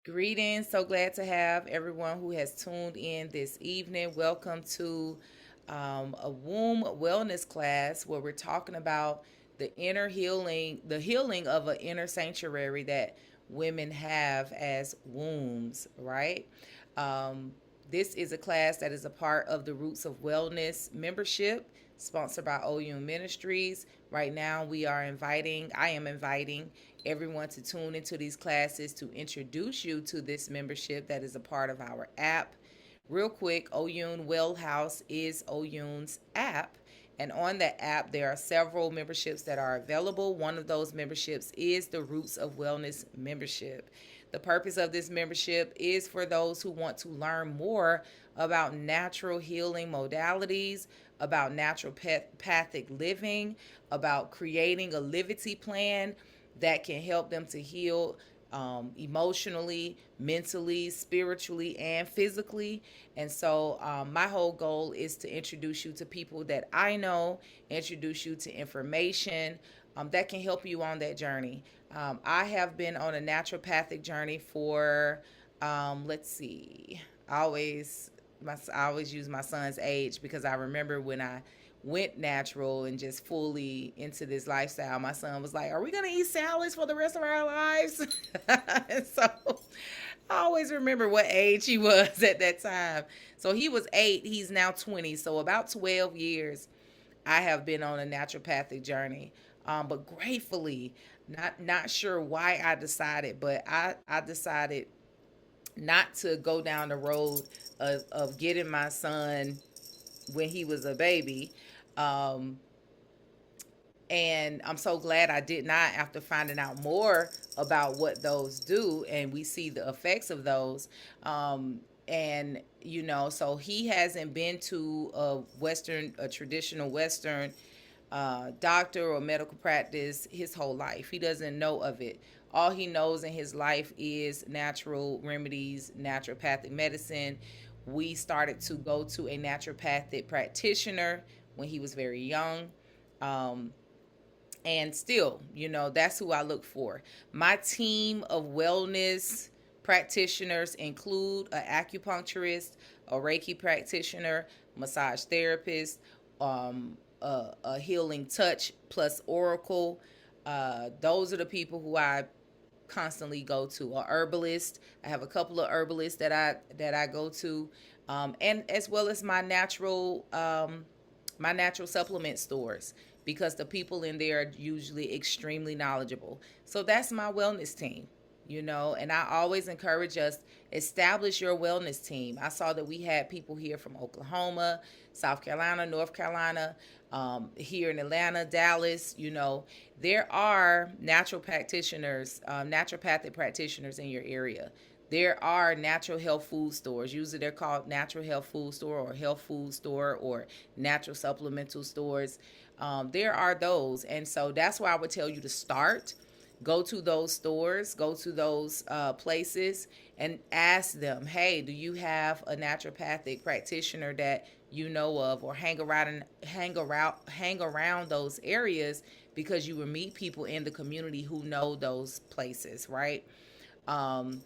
Greetings. So glad to have everyone who has tuned in this evening. Welcome to a womb wellness class where we're talking about the inner healing, the healing of an inner sanctuary that women have as wombs, right? Um, this is a class that is a part of the Roots of Wellness membership, sponsored by OU Ministries. Right now, I am inviting everyone to tune into these classes to introduce you to this membership that is a part of our app. Real quick, Oyun Well House is Oyun's app. And on that app, there are several memberships that are available. One of those memberships is the Roots of Wellness membership. The purpose of this membership is for those who want to learn more about natural healing modalities, about naturopathic living, about creating a Livity plan that can help them to heal emotionally, mentally, spiritually, and physically. And so, my whole goal is to introduce you to people that I know, introduce you to information that can help you on that journey. I have been on a naturopathic journey for, let's see, I always use my son's age because I remember when I went natural and just fully into this lifestyle, my son was like, "Are we gonna eat salads for the rest of our lives?" And so I always remember what age he was at that time. So he was 8, he's now 20. So about 12 years I have been on a naturopathic journey. But gratefully, not sure why I decided, but I decided not to go down the road of getting my son when he was a baby. Um, and I'm so glad I did not after finding out more about what those do and we see the effects of those. And so he hasn't been to a traditional Western doctor or medical practice his whole life. He doesn't know of it. All he knows in his life is natural remedies, naturopathic medicine. We started to go to a naturopathic practitioner when he was very young. Um, and still, that's who I look for. My team of wellness practitioners include an acupuncturist, a Reiki practitioner, massage therapist, a healing touch plus oracle. Those are the people who I constantly go to. A herbalist. I have a couple of herbalists that I go to, and as well as my natural supplement stores because the people in there are usually extremely knowledgeable. So that's my wellness team. And I always encourage us establish your wellness team. I saw that we had people here from Oklahoma, South Carolina, North Carolina, here in Atlanta, Dallas. There are natural practitioners, naturopathic practitioners in your area. There are natural health food stores. Usually they're called natural health food store or health food store or natural supplemental stores. There are those. And so that's why I would tell you to start. Go to those stores, go to those places, and ask them, hey, do you have a naturopathic practitioner that you know of, or hang around those areas because you will meet people in the community who know those places, right? Um,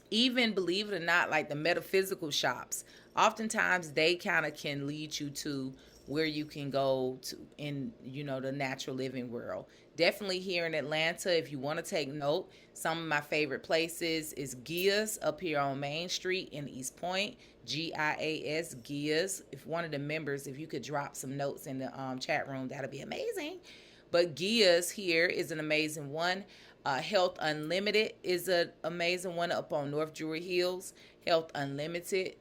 Even believe it or not, like the metaphysical shops, oftentimes they kind of can lead you to where you can go to in the natural living world. Definitely here in Atlanta, if you want to take note, some of my favorite places is Gia's up here on Main Street in East Point. Gias. If one of the members, if you could drop some notes in the chat room, that'd be amazing. But Gia's here is an amazing one. Health Unlimited is an amazing one up on North Druid Hills. Health Unlimited.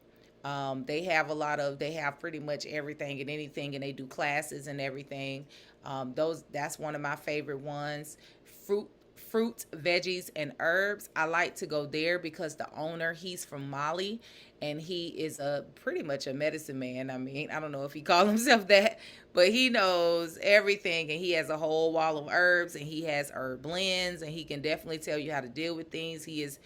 They have pretty much everything and anything, and they do classes and everything. That's one of my favorite ones. Fruit veggies, and herbs. I like to go there because the owner, he's from Mali, and he is a pretty much a medicine man. I mean, I don't know if he calls himself that, but he knows everything, and he has a whole wall of herbs, and he has herb blends, and he can definitely tell you how to deal with things. He is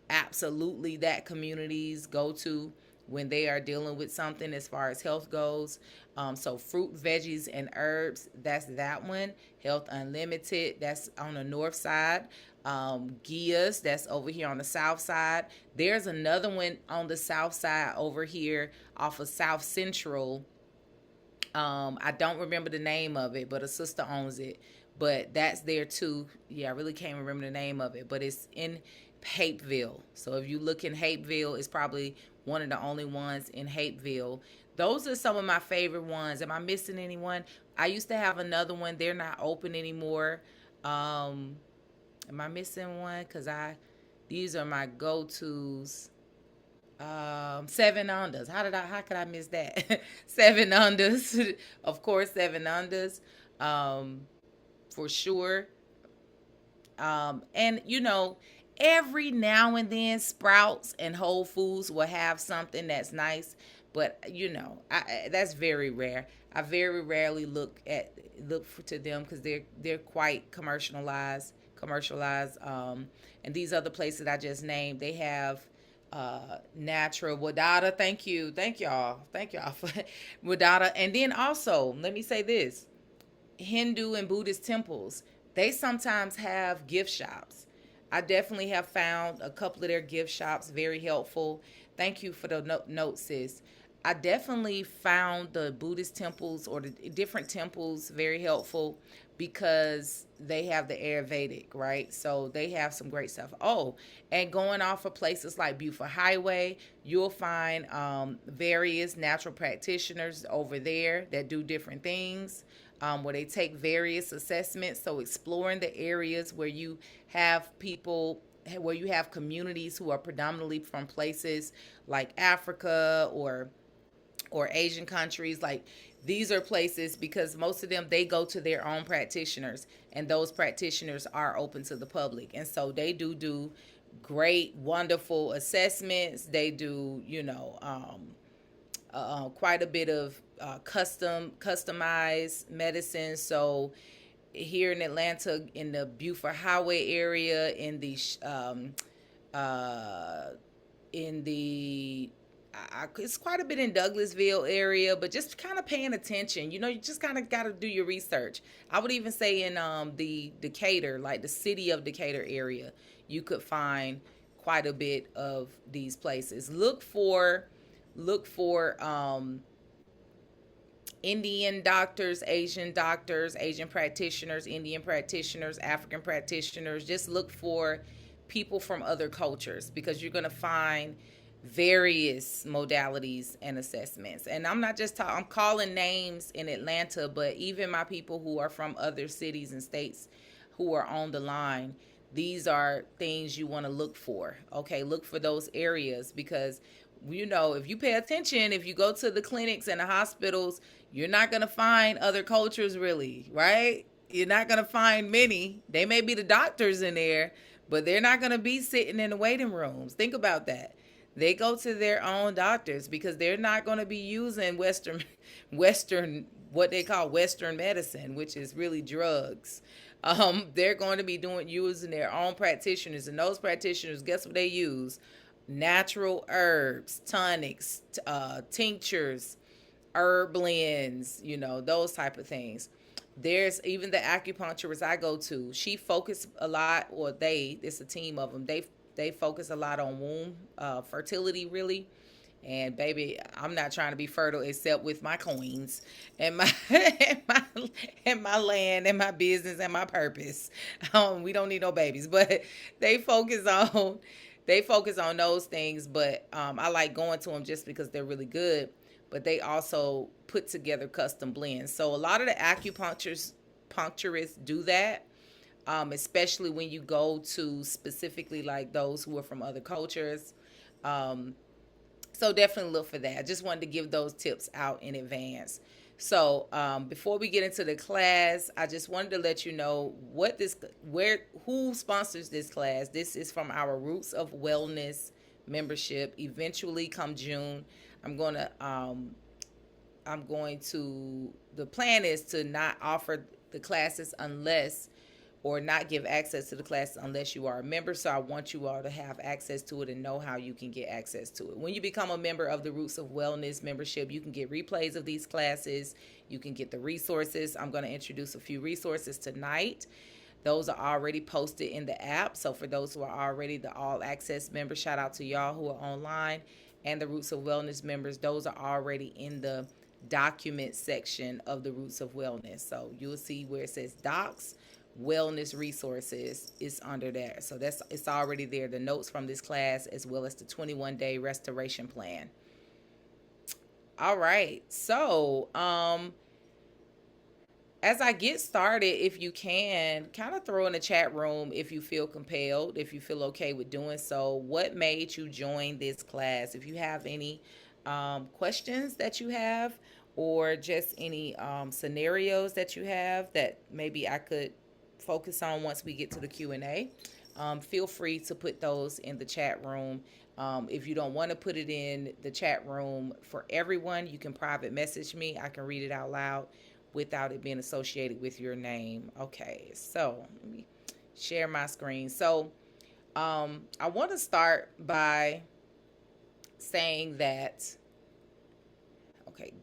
absolutely that community's go-to when they are dealing with something as far as health goes. So fruit, veggies, and herbs, that's that one. Health Unlimited, that's on the north side. Gia's, that's over here on the south side. There's another one on the south side over here off of South Central. I don't remember the name of it, but a sister owns it. But that's there too. Yeah, I really can't remember the name of it, but it's in Hapeville. So if you look in Hapeville, it's probably one of the only ones in Hapeville. Those are some of my favorite ones. Am I missing anyone? I used to have another one. They're not open anymore. Am I missing one? Cause these are my go tos. Seven unders. How could I miss that? Seven unders. Of course, seven unders. Um, for sure. And every now and then Sprouts and Whole Foods will have something that's nice, but that's very rare. I very rarely to them because they're quite commercialized. And these other places I just named, they have natural Wadata. Thank y'all for Wadata. And then also, let me say this: Hindu and Buddhist temples, they sometimes have gift shops. I definitely have found a couple of their gift shops very helpful. Thank you for the note, sis. I definitely found the Buddhist temples or the different temples very helpful because they have the Ayurvedic, right? So they have some great stuff. Oh, and going off of places like Buford Highway, you'll find various natural practitioners over there that do different things, where they take various assessments. So exploring the areas where you have people, where you have communities who are predominantly from places like Africa or Asian countries. Like, these are places, because most of them, they go to their own practitioners, and those practitioners are open to the public, and so they do great, wonderful assessments. They do quite a bit of customized medicine. So here in Atlanta, in the Buford Highway area, uh, in the it's quite a bit in Douglasville area, but just kind of paying attention. You just kind of got to do your research. I would even say in the Decatur, like the city of Decatur area, you could find quite a bit of these places. Look for Indian doctors, Asian practitioners, Indian practitioners, African practitioners. Just look for people from other cultures, because you're going to find various modalities and assessments. And I'm not just I'm calling names in Atlanta, but even my people who are from other cities and states who are on the line, these are things you want to look for. Okay, look for those areas, because if you pay attention, if you go to the clinics and the hospitals, you're not going to find other cultures, really, right? You're not going to find many. They may be the doctors in there, but they're not going to be sitting in the waiting rooms. Think about that. They go to their own doctors, because they're not going to be using Western, what they call Western medicine, which is really drugs. They're going to be using their own practitioners, and those practitioners, guess what they use? Natural herbs, tonics, tinctures, herb blends, those type of things. There's even the acupuncturist I go to. She focus a lot, or it's a team of them. They focus a lot on womb fertility, really. And baby, I'm not trying to be fertile except with my coins and my and my land and my business and my purpose. We don't need no babies, but they focus on they focus on those things. But I like going to them just because they're really good. But they also put together custom blends. So a lot of the puncturists do that, especially when you go to specifically like those who are from other cultures. Um, so definitely look for that. I just wanted to give those tips out in advance. So before we get into the class, I just wanted to let you know who sponsors this class. This is from our Roots of Wellness membership. Eventually, come June, I'm going to. The plan is to not offer the classes or not give access to the class unless you are a member. So I want you all to have access to it and know how you can get access to it. When you become a member of the Roots of Wellness membership, you can get replays of these classes. You can get the resources. I'm going to introduce a few resources tonight. Those are already posted in the app. So for those who are already the All Access members, shout out to y'all who are online, and the Roots of Wellness members. Those are already in the document section of the Roots of Wellness. So you'll see where it says docs, wellness resources is under there. So that's, it's already there. The notes from this class, as well as the 21-day restoration plan. All right. So, as I get started, if you can, kind of throw in the chat room if you feel compelled, if you feel okay with doing so, what made you join this class? If you have any questions that you have, or just any scenarios that you have that maybe I could focus on once we get to the Q&A, feel free to put those in the chat room. If you don't want to put it in the chat room for everyone, you can private message me. I can read it out loud without it being associated with your name. Okay, so let me share my screen. So I want to start by saying that, okay,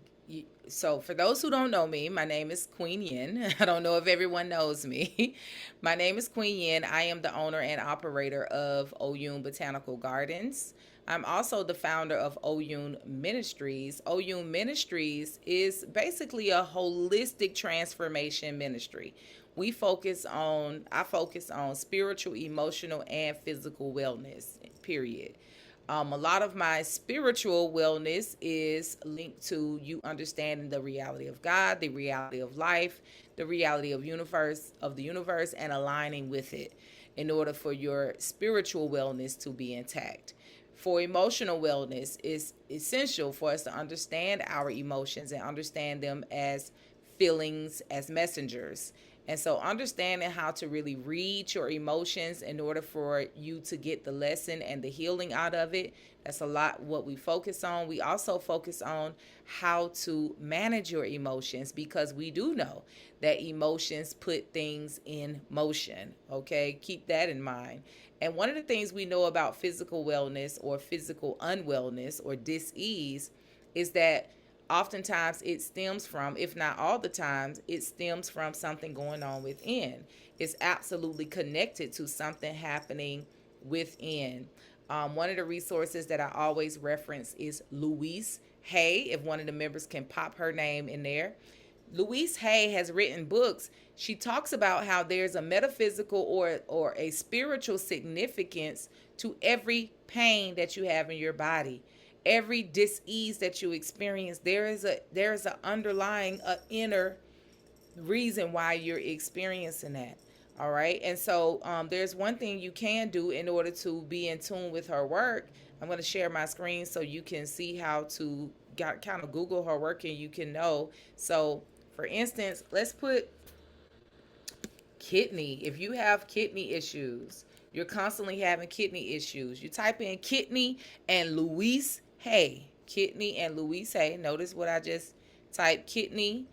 so for those who don't know me, my name is Queen Yin. I don't know if everyone knows me. My name is Queen Yin. I am the owner and operator of Oyun Botanical Gardens. I'm also the founder of Oyun Ministries. Oyun Ministries is basically a holistic transformation ministry. I focus on spiritual, emotional, and physical wellness, period. A lot of my spiritual wellness is linked to you understanding the reality of God, the reality of life, the reality of the universe, and aligning with it in order for your spiritual wellness to be intact. For emotional wellness, it's essential for us to understand our emotions and understand them as feelings, as messengers. And so understanding how to really read your emotions in order for you to get the lesson and the healing out of it, that's a lot what we focus on. We also focus on how to manage your emotions, because we do know that emotions put things in motion. Okay, keep that in mind. And one of the things we know about physical wellness or physical unwellness or dis-ease is that oftentimes it stems from, if not all the times, it stems from something going on within. It's absolutely connected to something happening within. One of the resources that I always reference is Louise Hay. If one of the members can pop her name in there. Louise Hay has written books. She talks about how there's a metaphysical or a spiritual significance to every pain that you have in your body. Every dis-ease that you experience, there is an underlying inner reason why you're experiencing that. All right. And so there's one thing you can do in order to be in tune with her work. I'm going to share my screen so you can see how to kind of Google her work and you can know. So for instance, let's put kidney. If you have kidney issues, you're constantly having kidney issues, you type in kidney and Louise Hay. Kidney and Louise Hay. Notice what I just typed, kidney,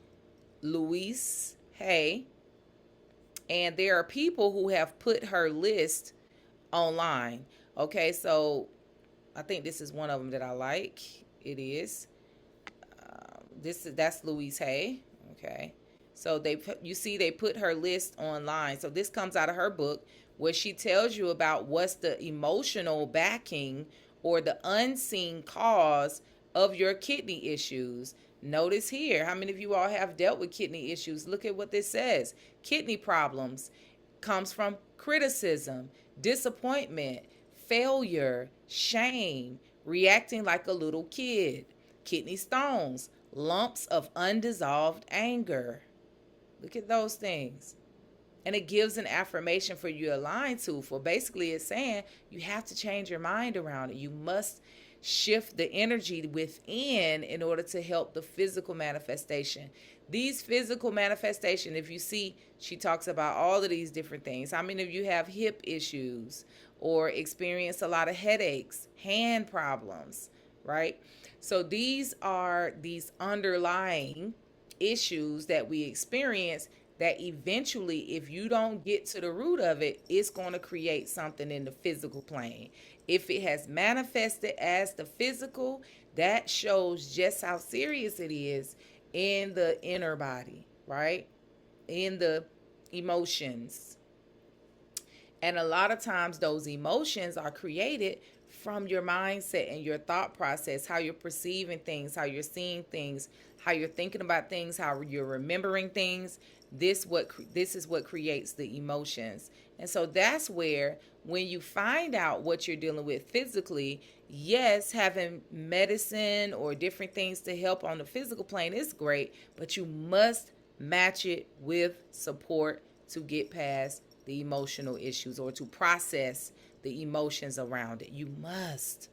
Louise Hay. And there are people who have put her list online. Okay, so I think this is one of them that I like. It is. That's Louise Hay. Okay. So you see they put her list online. So this comes out of her book where she tells you about what's the emotional backing or the unseen cause of your kidney issues. Notice here, how many of you all have dealt with kidney issues? Look at what this says. Kidney problems comes from criticism, disappointment, failure, shame, reacting like a little kid. Kidney stones, lumps of undissolved anger. Look at those things. And it gives an affirmation for you to align to. For basically it's saying you have to change your mind around it. You must shift the energy within in order to help the physical manifestation. These physical manifestation, if you see, she talks about all of these different things. How many of you have hip issues or experience a lot of headaches, hand problems, right? So these are these underlying issues that we experience that eventually, if you don't get to the root of it, it's going to create something in the physical plane. If it has manifested as the physical, that shows just how serious it is in the inner body, right? In the emotions. And a lot of times those emotions are created from your mindset and your thought process, how you're perceiving things, how you're seeing things, how you're thinking about things, how you're remembering things. This is what creates the emotions. And so that's where, when you find out what you're dealing with physically, yes, having medicine or different things to help on the physical plane is great, but you must match it with support to get past the emotional issues or to process the emotions around it. You must.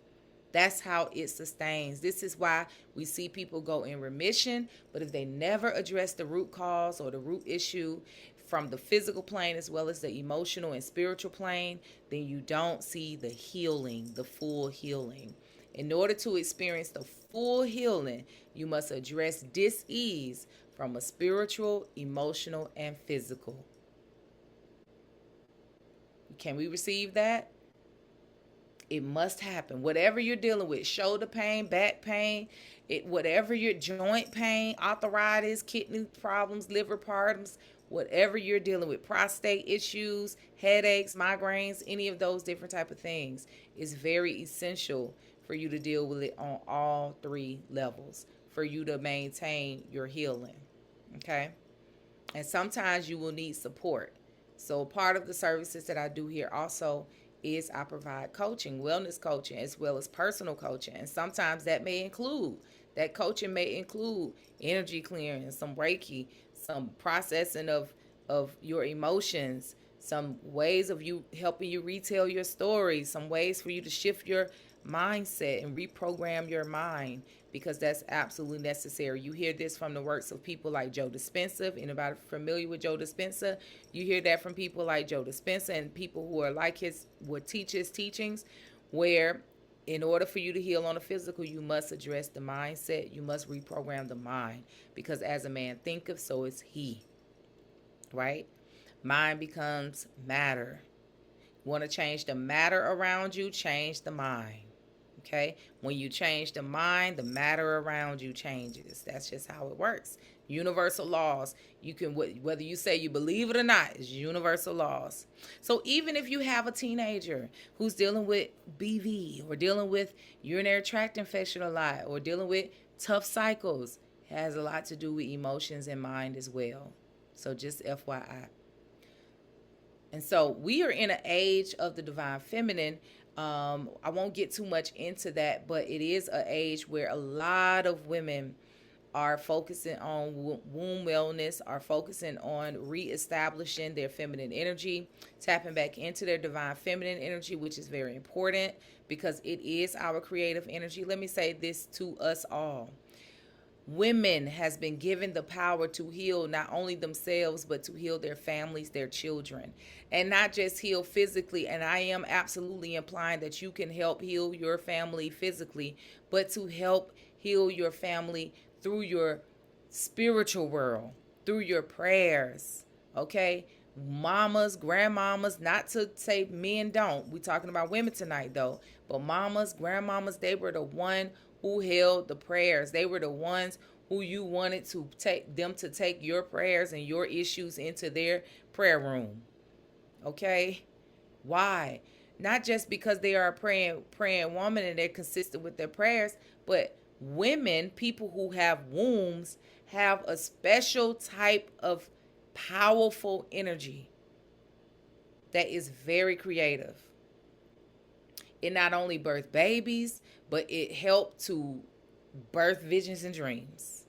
That's how it sustains. This is why we see people go in remission, but if they never address the root cause or the root issue from the physical plane as well as the emotional and spiritual plane, then you don't see the healing, the full healing. In order to experience the full healing, you must address dis-ease from a spiritual, emotional, and physical. Can we receive that? It must happen. Whatever you're dealing with, shoulder pain, back pain, whatever your joint pain, arthritis, kidney problems, liver problems, whatever you're dealing with, prostate issues, headaches, migraines, any of those different type of things, is very essential for you to deal with it on all three levels for you to maintain your healing. Okay? And sometimes you will need support. So part of the services that I do here also is I provide coaching, wellness coaching, as well as personal coaching. And sometimes that coaching may include energy clearing, some Reiki, some processing of your emotions, some ways of you helping you retell your stories, some ways for you to shift your mindset and reprogram your mind, because that's absolutely necessary. You hear this from the works of people like Joe Dispenza. If anybody familiar with Joe Dispenza, you hear that from people like Joe Dispenza and people who are like would teach his teachings, where in order for you to heal on a physical, you must address the mindset. You must reprogram the mind, because as a man thinketh, so is he. Right? Mind becomes matter. You want to change the matter around you, change the mind. Okay? When you change the mind, the matter around you changes. That's just how it works. Universal laws. You can, whether you say you believe it or not, it's universal laws. So even if you have a teenager who's dealing with BV or dealing with urinary tract infection a lot or dealing with tough cycles, it has a lot to do with emotions and mind as well. So just FYI. And so we are in an age of the divine feminine. I won't get too much into that, but it is an age where a lot of women are focusing on womb wellness, are focusing on reestablishing their feminine energy, tapping back into their divine feminine energy, which is very important because it is our creative energy. Let me say this to us all. Women has been given the power to heal not only themselves, but to heal their families, their children, and not just heal physically. And I am absolutely implying that you can help heal your family physically, but to help heal your family through your spiritual world, through your prayers. Okay? Mamas, grandmamas, not to say men don't. We're talking about women tonight though. But mamas, grandmamas, they were the one who held the prayers. They were the ones who you wanted to take your prayers and your issues into their prayer room. Okay? Why? Not just because they are a praying woman and they're consistent with their prayers, but women, people who have wombs, have a special type of powerful energy that is very creative. It not only birthed babies, but it helped to birth visions and dreams.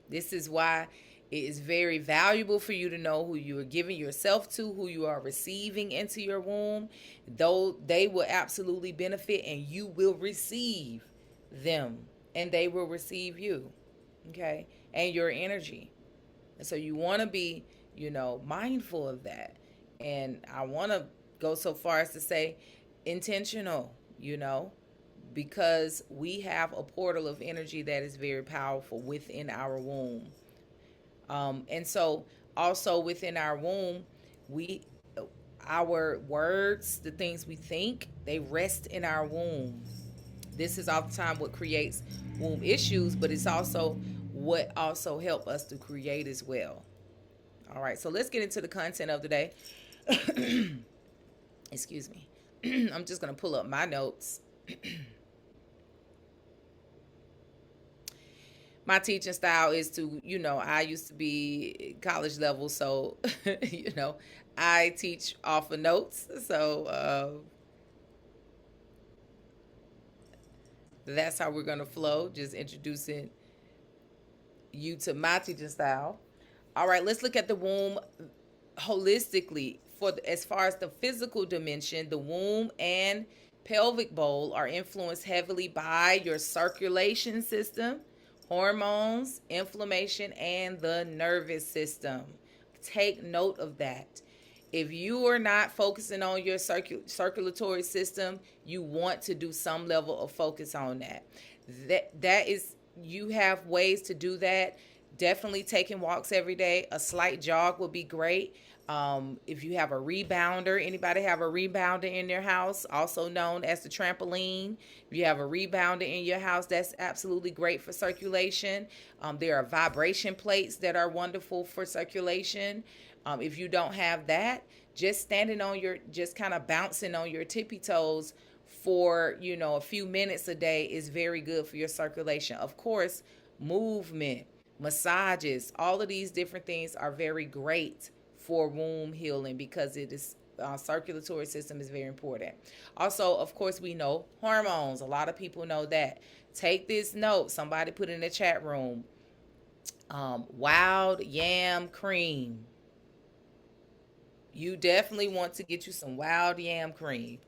This is why it is very valuable for you to know who you are giving yourself to, who you are receiving into your womb. Though they will absolutely benefit and you will receive them and they will receive you. Okay? And your energy. And so you want to be, mindful of that. And I want to go so far as to say intentional, because we have a portal of energy that is very powerful within our womb. And so also within our womb, our words, the things we think, they rest in our womb. This is oftentimes what creates womb issues, but it's also what also help us to create as well. All right, so let's get into the content of the day. Excuse me. I'm just going to pull up my notes. My teaching style is to, I used to be college level, so, I teach off of notes. So that's how we're going to flow, just introducing you to my teaching style. All right, let's look at the womb holistically. As far as the physical dimension, the womb and pelvic bowl are influenced heavily by your circulation system, hormones, inflammation, and the nervous system. Take note of that. If you are not focusing on your circulatory system, you want to do some level of focus on that. That is, you have ways to do that. Definitely taking walks every day. A slight jog would be great. If you have a rebounder, anybody have a rebounder in their house, also known as the trampoline? If you have a rebounder in your house, that's absolutely great for circulation. There are vibration plates that are wonderful for circulation. If you don't have that, just just kind of bouncing on your tippy toes for, a few minutes a day is very good for your circulation. Of course, movement, massages, all of these different things are very great for womb healing because it is circulatory system is very important. Also, of course, we know hormones. A lot of people know that. Take this note. Somebody put in the chat room. Wild yam cream. You definitely want to get you some wild yam cream.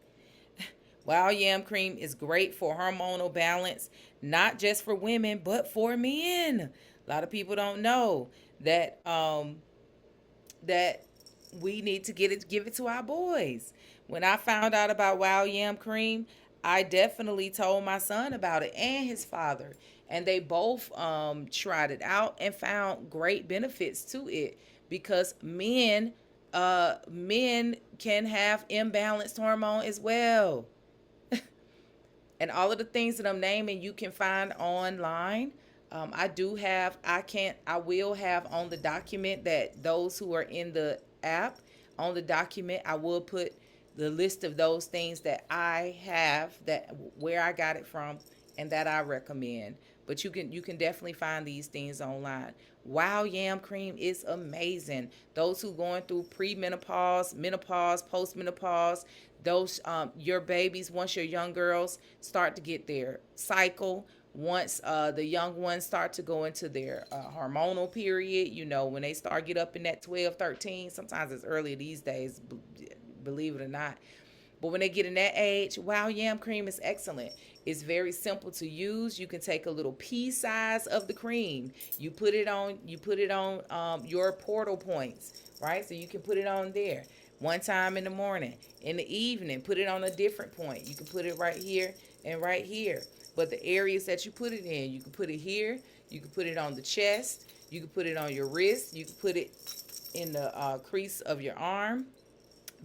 Wild yam cream is great for hormonal balance, not just for women, but for men. A lot of people don't know that we need to give it to our boys. When I found out about wild yam cream, I definitely told my son about it and his father, and they both tried it out and found great benefits to it because men can have imbalanced hormone as well. And all of the things that I'm naming you can find online. I will have on the document that those who are in the app, on the document, I will put the list of those things that I have, that where I got it from and that I recommend. But you can definitely find these things online. Wild yam cream is amazing. Those who going through premenopause, menopause, postmenopause, those your babies, once your young girls start to get their cycle, once the young ones start to go into their hormonal period, when they start get up in that 12, 13, sometimes it's early these days, believe it or not. But when they get in that age, wild yam cream is excellent. It's very simple to use. You can take a little pea size of the cream. You put it on your portal points, right? So you can put it on there. One time in the morning, in the evening, put it on a different point. You can put it right here and right here. But the areas that you put it in, you can put it here. You can put it on the chest. You can put it on your wrist. You can put it in the crease of your arm,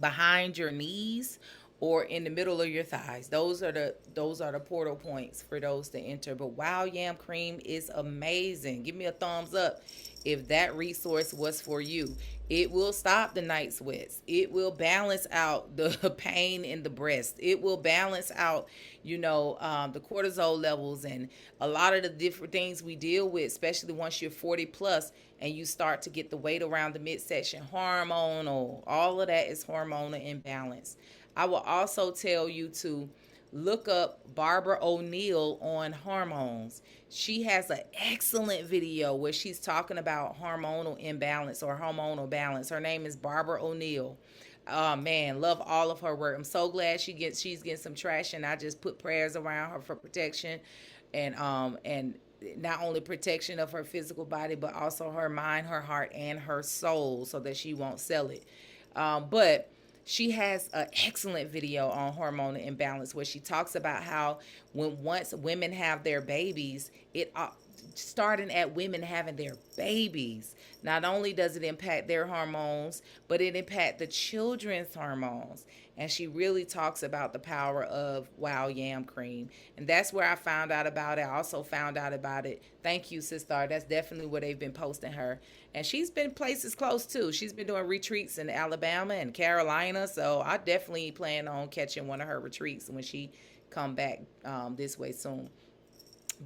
behind your knees, or in the middle of your thighs. Those are the portal points for those to enter. But wild yam cream is amazing. Give me a thumbs up if that resource was for you. It will stop the night sweats. It will balance out the pain in the breast. It will balance out, the cortisol levels and a lot of the different things we deal with, especially once you're 40 plus and you start to get the weight around the midsection, hormonal. All of that is hormonal imbalance. I will also tell you to look up Barbara O'Neill on hormones. She has an excellent video where she's talking about hormonal imbalance or hormonal balance. Her name is Barbara O'Neill. Oh man, love all of her work. I'm so glad she's getting some traction. I just put prayers around her for protection and not only protection of her physical body, but also her mind, her heart, and her soul, so that she won't sell it. But she has an excellent video on hormonal imbalance where she talks about how once women have their babies, starting at women having their babies. Not only does it impact their hormones, but it impacts the children's hormones. And she really talks about the power of Wild Yam Cream. And that's where I found out about it. I also found out about it. Thank you, Sister. That's definitely where they've been posting her. And she's been places close too. She's been doing retreats in Alabama and Carolina. So I definitely plan on catching one of her retreats when she come back this way soon.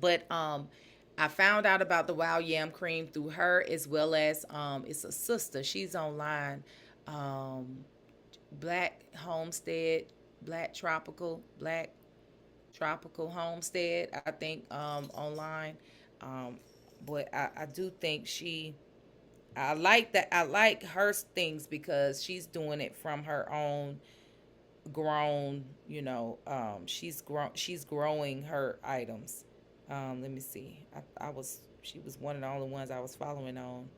But I found out about the Wild Yam Cream through her, as well as it's a sister. She's online. Black Homestead, Black Tropical Homestead, I think, online. But I do think I like that. I like her things because she's doing it from her own grown, she's growing her items. Let me see. She was one of the only ones I was following on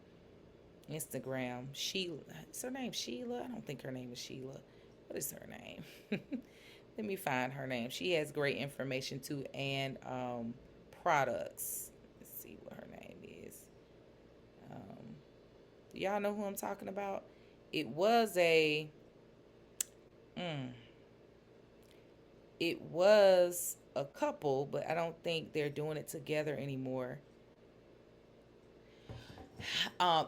Instagram. Sheila, is her name Sheila? I don't think her name is Sheila. What is her name? Let me find her name. She has great information too, and products. Let's see what her name is. Do y'all know who I'm talking about? It was a it was a couple, but I don't think they're doing it together anymore. Um,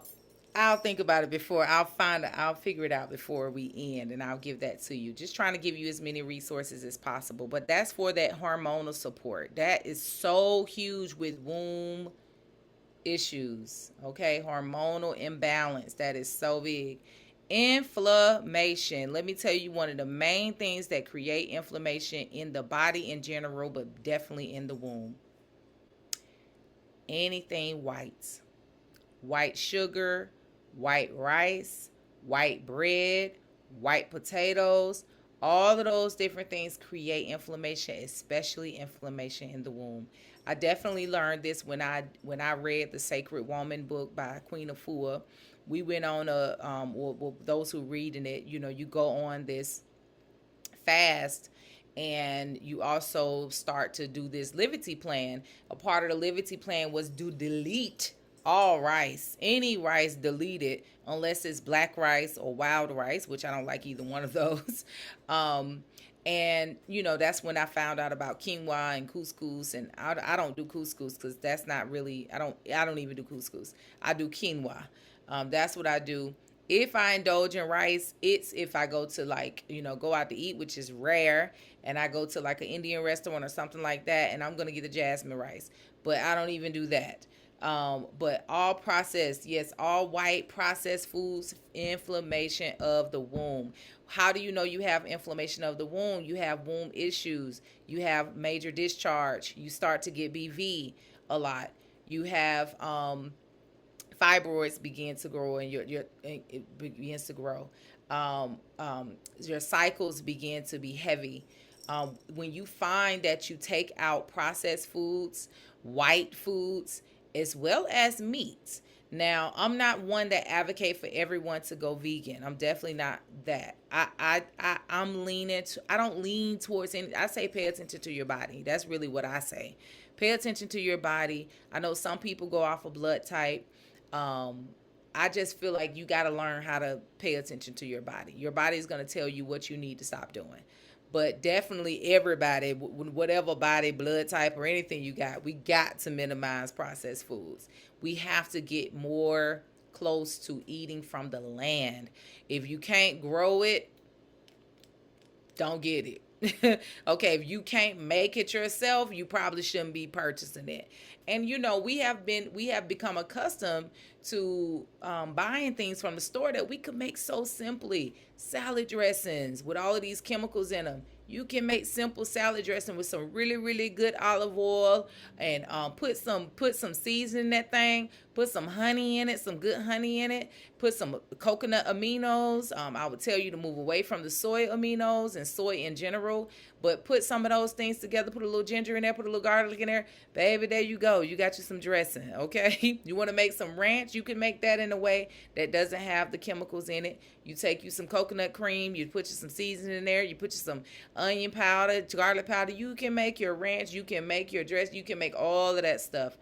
I'll think about it before. I'll figure it out before we end, and I'll give that to you. Just trying to give you as many resources as possible. But that's for that hormonal support. That is so huge with womb issues. Okay, hormonal imbalance. That is so big. Inflammation. Let me tell you one of the main things that create inflammation in the body in general, but definitely in the womb. Anything white. White sugar, white rice, white bread, white potatoes, all of those different things create inflammation, especially inflammation in the womb. I definitely learned this when I read the Sacred Woman book by Queen Afua. We went on well, those who read in it, you go on this fast, and you also start to do this Livity plan. A part of the Livity plan was to delete all rice, any rice, delete it unless it's black rice or wild rice, which I don't like either one of those. And that's when I found out about quinoa and couscous. And I don't do couscous because that's not really, I don't even do couscous. I do quinoa. That's what I do. If I indulge in rice, it's if I go to, like, go out to eat, which is rare, and I go to like an Indian restaurant or something like that, and I'm gonna get the jasmine rice. But I don't even do that. But all processed, yes, all white processed foods, inflammation of the womb. How do you know you have inflammation of the womb? You have womb issues. You have major discharge. You start to get BV a lot. You have fibroids begin to grow, and it begins to grow. Your cycles begin to be heavy. When you find that you take out processed foods, white foods, as well as meats. Now, I'm not one that advocate for everyone to go vegan. I'm definitely not that. I'm leaning to, I don't lean towards any, I say pay attention to your body. That's really what I say. Pay attention to your body. I know some people go off of blood type. I just feel like you got to learn how to pay attention to your body. Your body is going to tell you what you need to stop doing. But definitely everybody, whatever body, blood type, or anything you got, we got to minimize processed foods. We have to get more close to eating from the land. If you can't grow it, don't get it. Okay, if you can't make it yourself, you probably shouldn't be purchasing it. And we have become accustomed to buying things from the store that we could make so simply. Salad dressings with all of these chemicals in them. You can make simple salad dressing with some really, really good olive oil, and put some seasoning in that thing. Put some honey in it, some good honey in it. Put some coconut aminos. I would tell you to move away from the soy aminos and soy in general, but put some of those things together. Put a little ginger in there. Put a little garlic in there. Baby, there you go. You got you some dressing, okay? You want to make some ranch? You can make that in a way that doesn't have the chemicals in it. You take you some coconut cream. You put you some seasoning in there. You put you some onion powder, garlic powder. You can make your ranch. You can make your dress. You can make all of that stuff.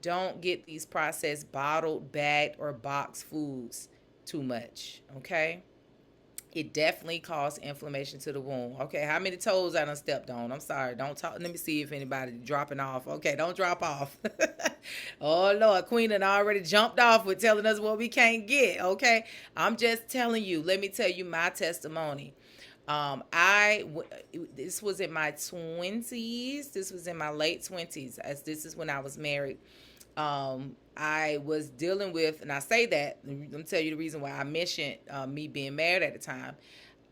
don't get these processed, bottled, bagged, or boxed foods too much. Okay. It definitely causes inflammation to the wound. Okay, how many toes I done stepped on? I'm sorry. Don't talk. Let me see if anybody dropping off. Okay, don't drop off. Oh Lord, Queen had already jumped off with telling us what we can't get. Okay, I'm just telling you. Let me tell you my testimony. This was in my 20s. This was in my late 20s, as this is when I was married. I was dealing with, and I say that, let me tell you the reason why I mentioned me being married at the time.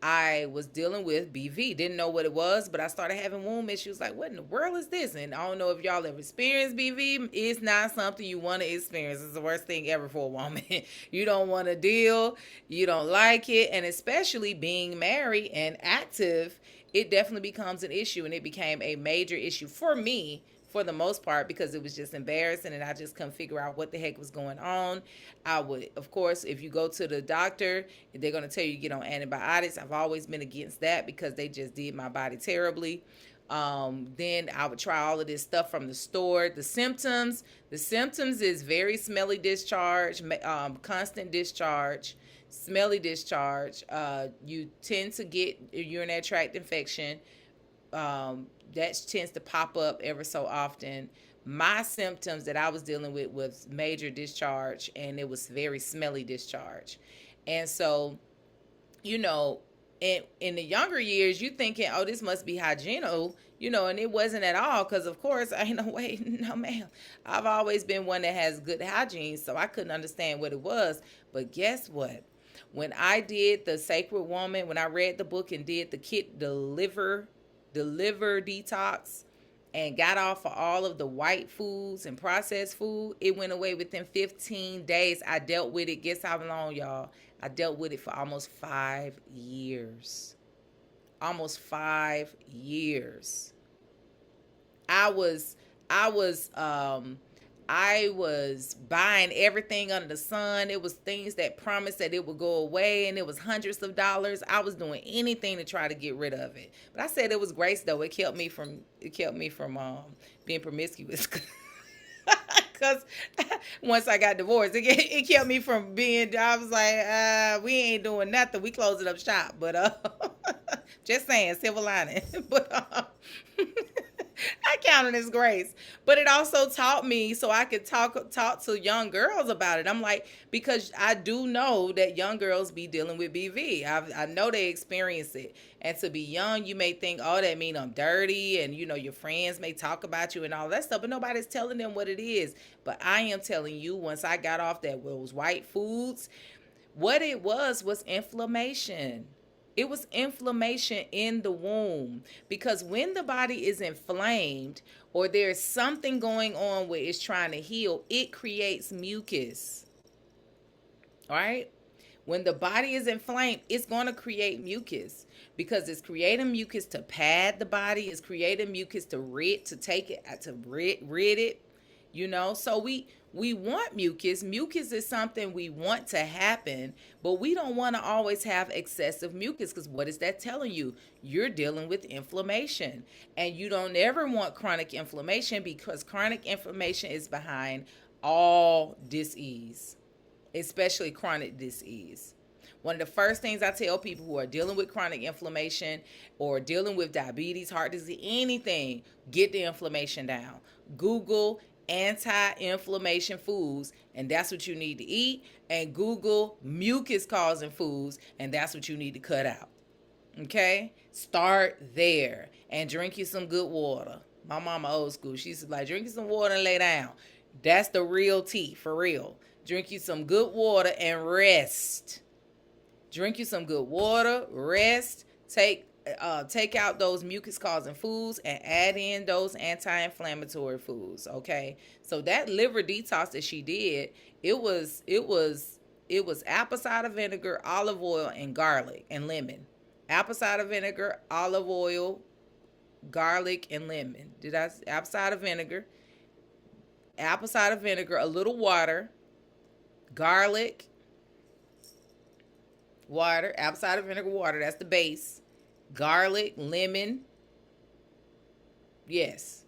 I was dealing with BV, didn't know what it was, but I started having womb issues. Like, what in the world is this? And I don't know if y'all ever experienced BV. It's not something you want to experience. It's the worst thing ever for a woman. You don't want to deal, you don't like it, and especially being married and active, it definitely becomes an issue, and it became a major issue for me for the most part, because it was just embarrassing and I just couldn't figure out what the heck was going on. I would, of course, if you go to the doctor, they're going to tell you get on antibiotics. I've always been against that because they just did my body terribly. Then I would try all of this stuff from the store. The symptoms is very smelly discharge, constant discharge, smelly discharge. You tend to get a urinary tract infection. That tends to pop up ever so often. My symptoms that I was dealing with was major discharge, and it was very smelly discharge. And so, you know, in the younger years, you thinking, oh, this must be hygienical, and it wasn't at all, because of course, ain't no way, no ma'am. I've always been one that has good hygiene, so I couldn't understand what it was. But guess what? When I did the Sacred Woman, when I read the book and did the liver detox and got off of all of the white foods and processed food, it went away within 15 days. I dealt with it. Guess how long, y'all? I dealt with it for almost 5 years. Almost 5 years. I was buying everything under the sun. It was things that promised that it would go away, and it was hundreds of dollars. I was doing anything to try to get rid of it. But I said it was grace, though. It kept me from being promiscuous. Because once I got divorced, it kept me from being. I was like, we ain't doing nothing. We closing up shop. But just saying, silver lining. But I count it as grace. But it also taught me so I could talk to young girls about it. I'm like, because I do know that young girls be dealing with BV. I know they experience it. And to be young, you may think, oh, that mean I'm dirty. And, your friends may talk about you and all that stuff. But nobody's telling them what it is. But I am telling you, once I got off those white foods, what it was inflammation. It was inflammation in the womb, because when the body is inflamed or there's something going on where it's trying to heal, it creates mucus. All right? When the body is inflamed, it's going to create mucus, because it's creating mucus to pad the body. It's creating mucus to rid it. So we want mucus. Mucus is something we want to happen, but we don't want to always have excessive mucus, because what is that telling you? You're dealing with inflammation, and you don't ever want chronic inflammation, because chronic inflammation is behind all disease, especially chronic disease. One of the first things I tell people who are dealing with chronic inflammation or dealing with diabetes, heart disease, anything, get the inflammation down. Google anti-inflammation foods, and that's what you need to eat. And Google mucus causing foods, and that's what you need to cut out. Okay? Start there, and drink you some good water. My mama old school. She's like, drink you some water and lay down. That's the real tea, for real. Drink you some good water and rest. Drink you some good water, rest, take out those mucus causing foods and add in those anti-inflammatory foods. Okay, so that liver detox that she did, it was apple cider vinegar, olive oil, and garlic and lemon. Apple cider vinegar, olive oil, garlic, and lemon. Apple cider vinegar, a little water, garlic, water, apple cider vinegar, water. That's the base. Garlic, lemon. Yes.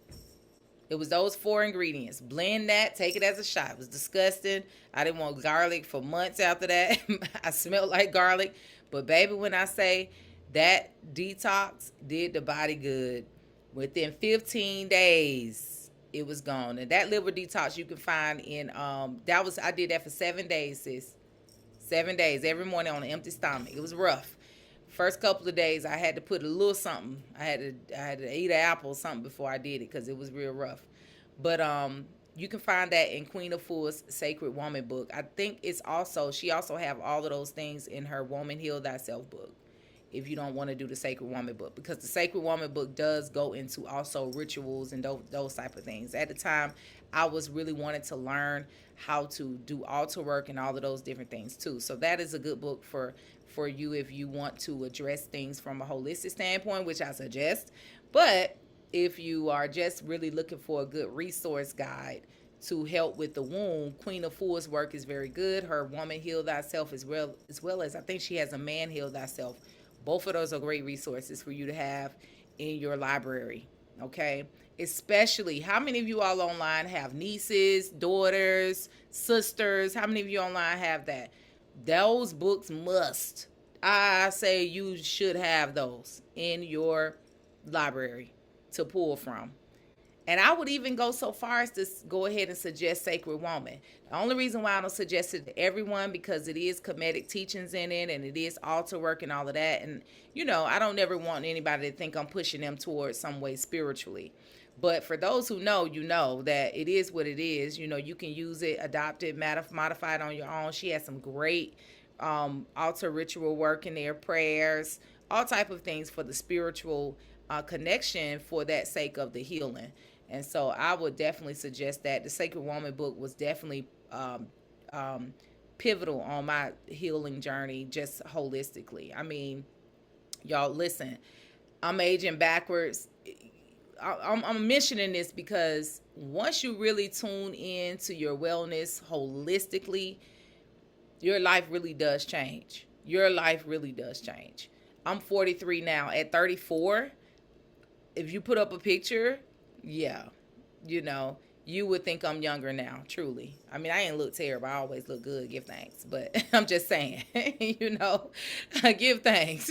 It was those four ingredients. Blend that, take it as a shot. It was disgusting. I didn't want garlic for months after that. I smelled like garlic. But baby, when I say that detox did the body good, within 15 days, it was gone. And that liver detox you can find in I did that for 7 days, sis. 7 days, every morning on an empty stomach. It was rough. First couple of days, I had to put a little something. I had to eat an apple or something before I did it because it was real rough. But you can find that in Queen Afua's Sacred Woman book. I think she also have all of those things in her Woman Heal Thyself book. If you don't want to do the Sacred Woman book, because the Sacred Woman book does go into also rituals and those type of things. At the time, I was really wanting to learn how to do altar work and all of those different things too. So that is a good book for you if you want to address things from a holistic standpoint, which I suggest. But if you are just really looking for a good resource guide to help with the womb, Queen Afua's work is very good. Her Woman Heal Thyself as well as I think she has a Man Heal Thyself. Both of those are great resources for you to have in your library, okay? Especially, how many of you all online have nieces, daughters, sisters? How many of you online have that? Those books must. I say you should have those in your library to pull from. And I would even go so far as to go ahead and suggest Sacred Woman. The only reason why I don't suggest it to everyone, because it is Kemetic teachings in it and it is altar work and all of that. And, I don't never want anybody to think I'm pushing them towards some way spiritually. But for those who know, that it is what it is. You can use it, adopt it, modify it on your own. She has some great altar ritual work in there, prayers, all type of things for the spiritual connection for that sake of the healing. And so I would definitely suggest that. The Sacred Woman book was definitely pivotal on my healing journey, just holistically. I mean, y'all, listen, I'm aging backwards. I'm mentioning this because once you really tune in to your wellness holistically, your life really does change. Your life really does change. I'm 43 now. At 34, if you put up a picture, yeah, you would think I'm younger now, truly. I mean, I ain't look terrible. I always look good, give thanks. But I'm just saying, give thanks.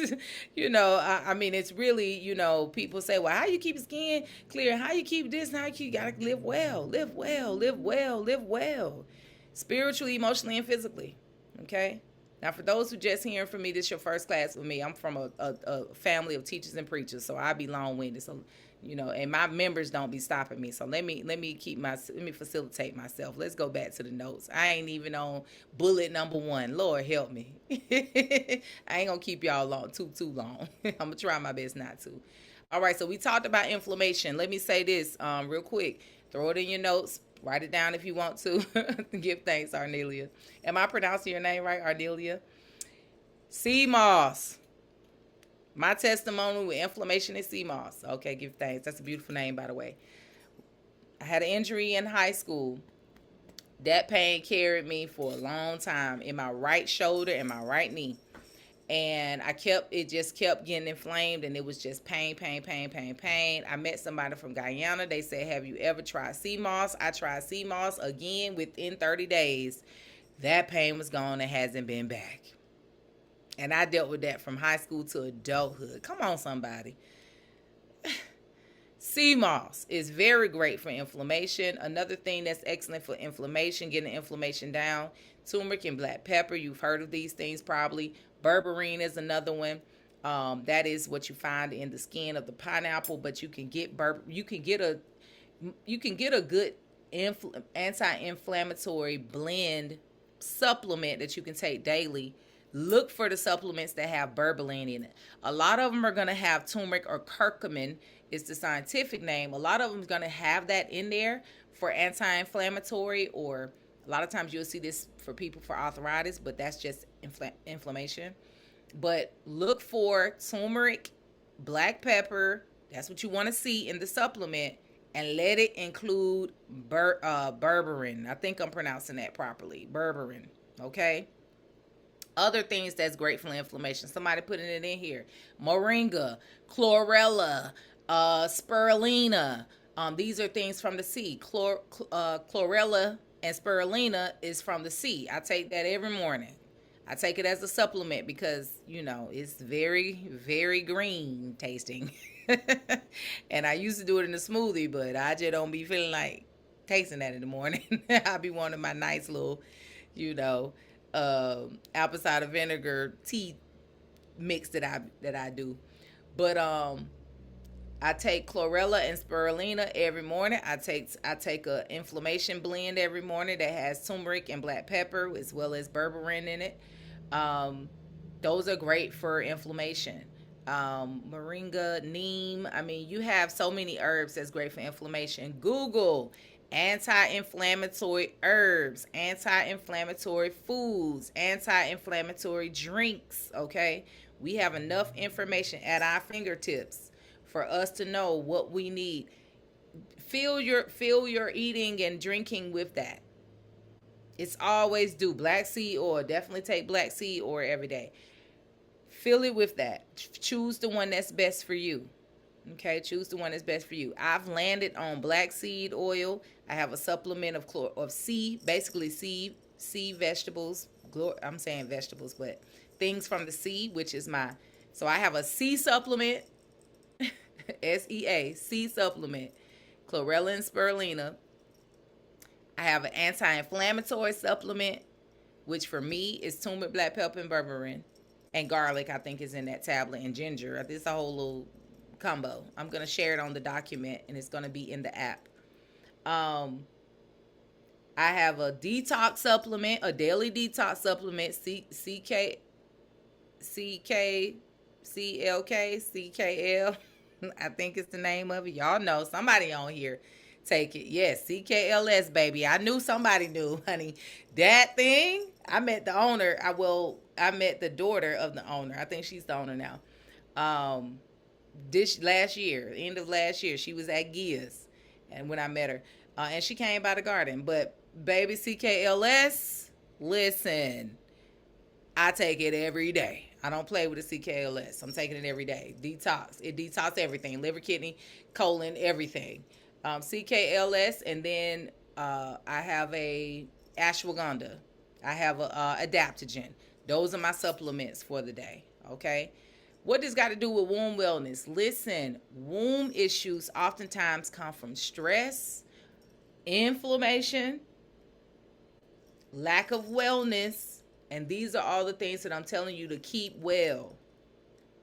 I mean, it's really, people say, well, how you keep your skin clear? How you keep this? How you got to live well, live well, live well, live well. Spiritually, emotionally, and physically, okay? Now, for those who just hearing from me, this is your first class with me. I'm from a family of teachers and preachers, so I be long-winded. So, and my members don't be stopping me. So let me facilitate myself. Let's go back to the notes. I ain't even on bullet number 1. Lord help me. I ain't gonna keep y'all long too long. I'm gonna try my best not to. All right, so we talked about inflammation. Let me say this real quick. Throw it in your notes. Write it down if you want to. Give thanks, Arnelia. Am I pronouncing your name right, Arnelia? Sea moss. My testimony with inflammation is sea moss. Okay, give thanks. That's a beautiful name, by the way. I had an injury in high school. That pain carried me for a long time in my right shoulder and my right knee. And it just kept getting inflamed, and it was just pain. I met somebody from Guyana. They said, have you ever tried sea moss? I tried sea moss again within 30 days. That pain was gone and hasn't been back. And I dealt with that from high school to adulthood. Come on, somebody. Sea moss is very great for inflammation. Another thing that's excellent for inflammation, getting inflammation down, turmeric and black pepper. You've heard of these things probably. Berberine is another one. That is what you find in the skin of the pineapple, but you can get a good anti-inflammatory blend supplement that you can take daily. Look for the supplements that have berberine in it. A lot of them are going to have turmeric or curcumin is the scientific name. A lot of them is going to have that in there for anti-inflammatory, or a lot of times you'll see this for people for arthritis, but that's just inflammation. But look for turmeric, black pepper. That's what you want to see in the supplement, and let it include berberine. I think I'm pronouncing that properly. Berberine, okay? Other things that's great for inflammation. Somebody putting it in here. Moringa, chlorella, spirulina, These are things from the sea. Chlorella and spirulina is from the sea. I take that every morning. I take it as a supplement because, it's very, very green tasting. And I used to do it in a smoothie, but I just don't be feeling like tasting that in the morning. I be wanting my nice little, you know, apple cider vinegar tea mix that I do. But I take chlorella and spirulina every morning. I take a inflammation blend every morning that has turmeric and black pepper as well as berberine in it. Um, those are great for inflammation. Moringa, neem. I mean, you have so many herbs that's great for inflammation. Google anti-inflammatory herbs, anti-inflammatory foods, anti-inflammatory drinks. Okay, we have enough information at our fingertips for us to know what we need. Fill your eating and drinking with that. It's always do black seed oil. Definitely take black seed oil every day. Fill it with that. Choose the one that's best for you. Okay, choose the one that's best for you. I've landed on black seed oil. I have a supplement of sea, basically sea vegetables. I'm saying vegetables, but things from the sea, which is my. So I have a sea supplement, sea supplement, chlorella and spirulina. I have an anti-inflammatory supplement, which for me is turmeric, black pepper, and berberine, and garlic. I think is in that tablet, and ginger. It's a whole little combo. I'm gonna share it on the document, and it's gonna be in the app. Um, I have a detox supplement, a daily detox supplement, CKL. I think it's the name of it. Y'all know somebody on here take it. Yes, CKLS, baby. I knew somebody knew, honey. That thing, I met the owner. I met the daughter of the owner. I think she's the owner now. Um, this last year, end of last year, she was at Gia's, and when I met her, and she came by the garden. But baby, CKLS, listen, I take it every day. I don't play with the CKLS. I'm taking it every day. Detox. It detox everything: liver, kidney, colon, everything. CKLS, and then I have a ashwagandha. I have a adaptogen. Those are my supplements for the day. Okay. What does got to do with womb wellness? Listen, womb issues oftentimes come from stress, inflammation, lack of wellness, and these are all the things that I'm telling you to keep well.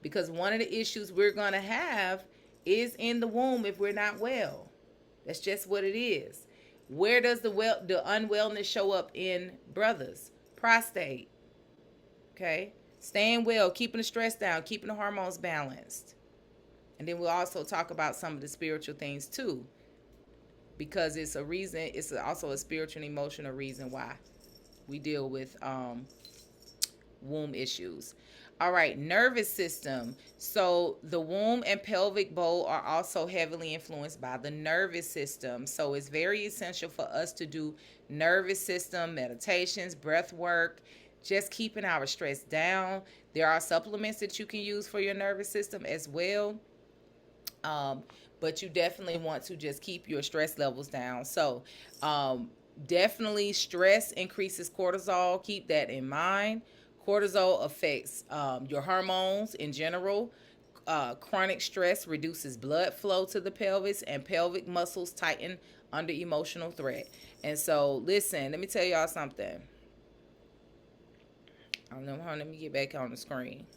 Because one of the issues we're going to have is in the womb if we're not well. That's just what it is. Where does the unwellness show up in brothers? Prostate. Okay? Staying well, keeping the stress down, keeping the hormones balanced. And then we'll also talk about some of the spiritual things too. Because it's a reason, it's also a spiritual and emotional reason why we deal with womb issues. All right, nervous system. So the womb and pelvic bowl are also heavily influenced by the nervous system. So it's very essential for us to do nervous system meditations, breath work, just keeping our stress down. There are supplements that you can use for your nervous system as well. But you definitely want to just keep your stress levels down. So definitely stress increases cortisol. Keep that in mind. Cortisol affects your hormones in general. Chronic stress reduces blood flow to the pelvis, and pelvic muscles tighten under emotional threat. And so, listen, let me tell y'all something. I don't know how. Let me get back on the screen.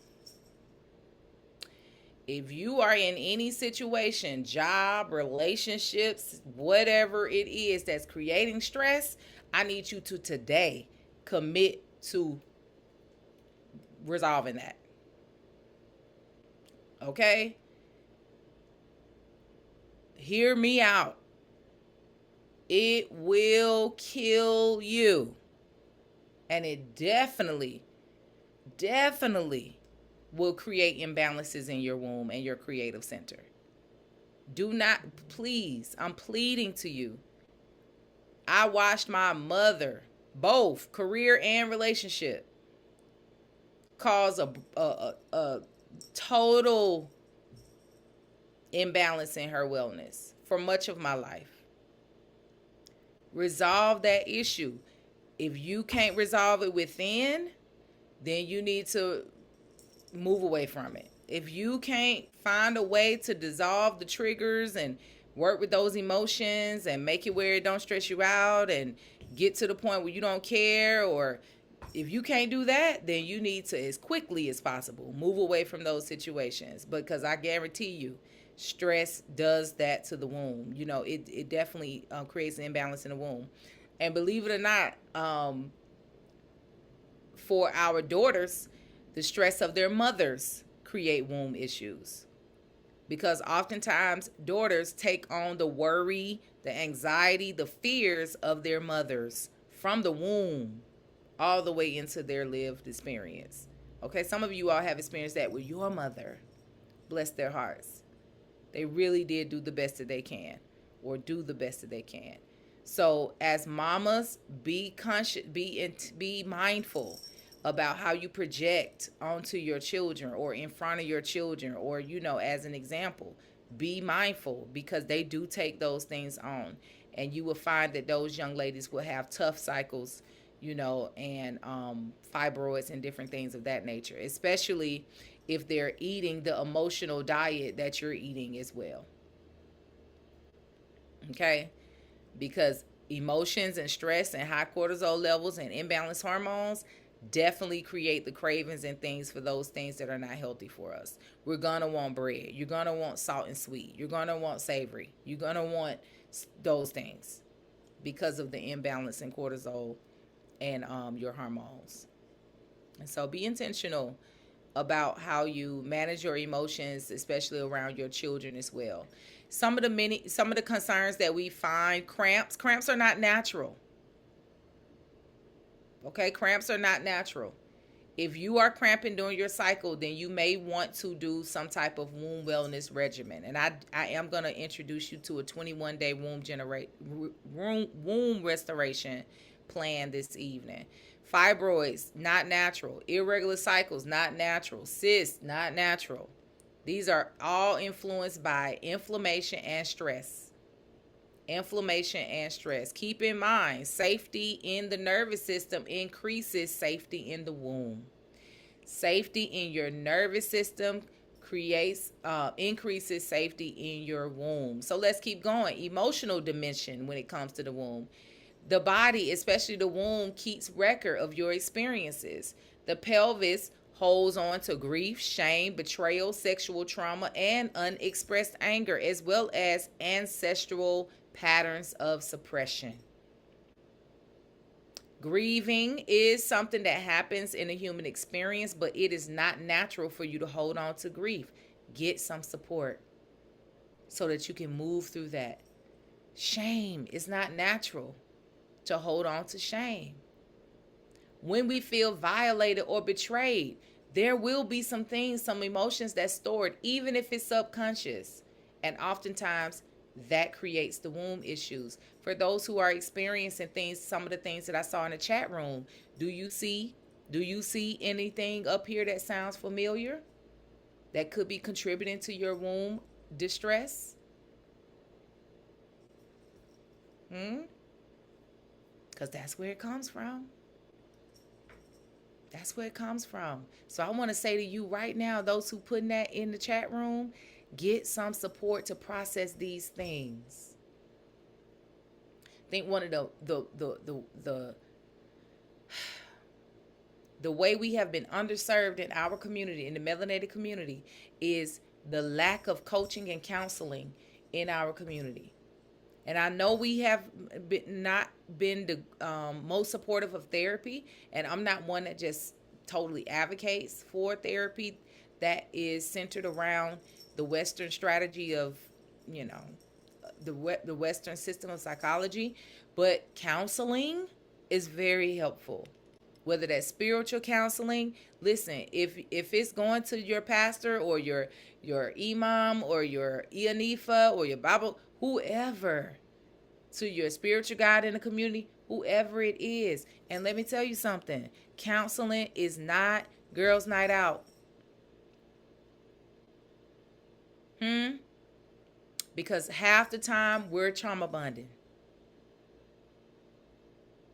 If you are in any situation, job, relationships, whatever it is that's creating stress, I need you to today commit to resolving that. Okay? Hear me out. It will kill you. And it definitely will create imbalances in your womb and your creative center. Do not, please, I'm pleading to you. I watched my mother, both career and relationship, cause a total imbalance in her wellness for much of my life. Resolve that issue. If you can't resolve it within, then you need to move away from it. If you can't find a way to dissolve the triggers and work with those emotions and make it where it don't stress you out and get to the point where you don't care, or if you can't do that, then you need to, as quickly as possible, move away from those situations, because I guarantee you, stress does that to the womb. It definitely creates an imbalance in the womb. And believe it or not, for our daughters, the stress of their mothers create womb issues, because oftentimes daughters take on the worry, the anxiety, the fears of their mothers from the womb all the way into their lived experience. Okay, some of you all have experienced that with your mother. Bless their hearts. They really did do the best that they can, or do the best that they can. So as mamas, be conscious, be mindful about how you project onto your children or in front of your children, or, as an example. Be mindful, because they do take those things on. And you will find that those young ladies will have tough cycles, and fibroids and different things of that nature, especially if they're eating the emotional diet that you're eating as well. Okay? Because emotions and stress and high cortisol levels and imbalanced hormones definitely create the cravings and things for those things that are not healthy for us. We're going to want bread. You're going to want salt and sweet. You're going to want savory. You're going to want those things because of the imbalance in cortisol and your hormones. And so be intentional about how you manage your emotions, especially around your children as well. Some of the concerns that we find: cramps are not natural. Okay, cramps are not natural. If you are cramping during your cycle, then you may want to do some type of womb wellness regimen. And I am going to introduce you to a 21-day womb restoration plan this evening. Fibroids, not natural. Irregular cycles, not natural. Cysts, not natural. These are all influenced by inflammation and stress. Inflammation and stress. Keep in mind, safety in the nervous system increases safety in the womb. Safety in your nervous system increases safety in your womb. So let's keep going. Emotional dimension when it comes to the womb. The body, especially the womb, keeps record of your experiences. The pelvis holds on to grief, shame, betrayal, sexual trauma, and unexpressed anger, as well as ancestral patterns of suppression. Grieving is something that happens in a human experience, but it is not natural for you to hold on to grief. Get some support so that you can move through that. Shame is not natural to hold on to shame. When we feel violated or betrayed, there will be some things, some emotions that's stored, even if it's subconscious. And oftentimes that creates the womb issues. For those who are experiencing things, some of the things that I saw in the chat room, do you see anything up here that sounds familiar that could be contributing to your womb distress? Because that's where it comes from. That's where it comes from. So I want to say to you right now, those who putting that in the chat room, get some support to process these things. I think one of the way we have been underserved in our community, in the melanated community, is the lack of coaching and counseling in our community. And I know we have not been the most supportive of therapy, and I'm not one that just totally advocates for therapy that is centered around the Western strategy of, the Western system of psychology. But counseling is very helpful. Whether that's spiritual counseling, listen, if it's going to your pastor or your imam or your Ianifa or your Bible, whoever, to your spiritual guide in the community, whoever it is. And let me tell you something, counseling is not girls' night out. because half the time we're trauma bonding.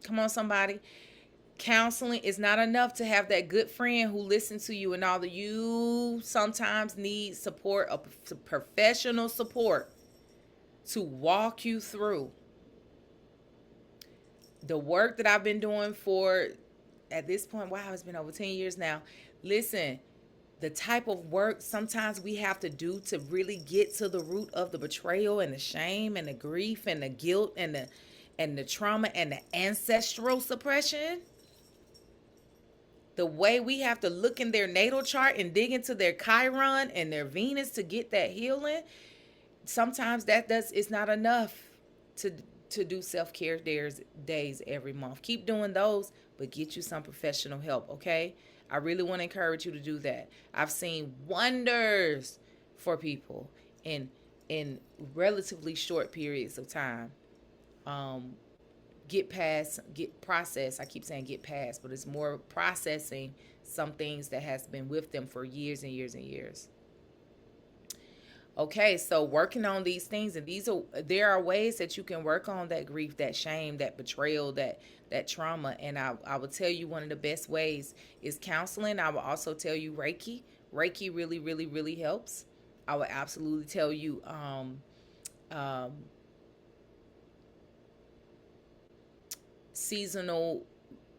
Come on, somebody. Counseling is not enough to have that good friend who listens to you and all that. You sometimes need support, a professional support to walk you through the work that I've been doing for, at this point, wow, it's been over 10 years now. Listen, the type of work sometimes we have to do to really get to the root of the betrayal and the shame and the grief and the guilt and the trauma and the ancestral suppression. The way we have to look in their natal chart and dig into their Chiron and their Venus to get that healing, sometimes that does, it's not enough to do self-care days every month. Keep doing those, but get you some professional help, okay? I really want to encourage you to do that. I've seen wonders for people in relatively short periods of time. Get process. I keep saying get past, but it's more processing some things that has been with them for years and years and years. Okay, so working on these things, and there are ways that you can work on that grief, that shame, that betrayal, that trauma. And I will tell you one of the best ways is counseling. I will also tell you Reiki. Reiki really, really, really helps. I will absolutely tell you seasonal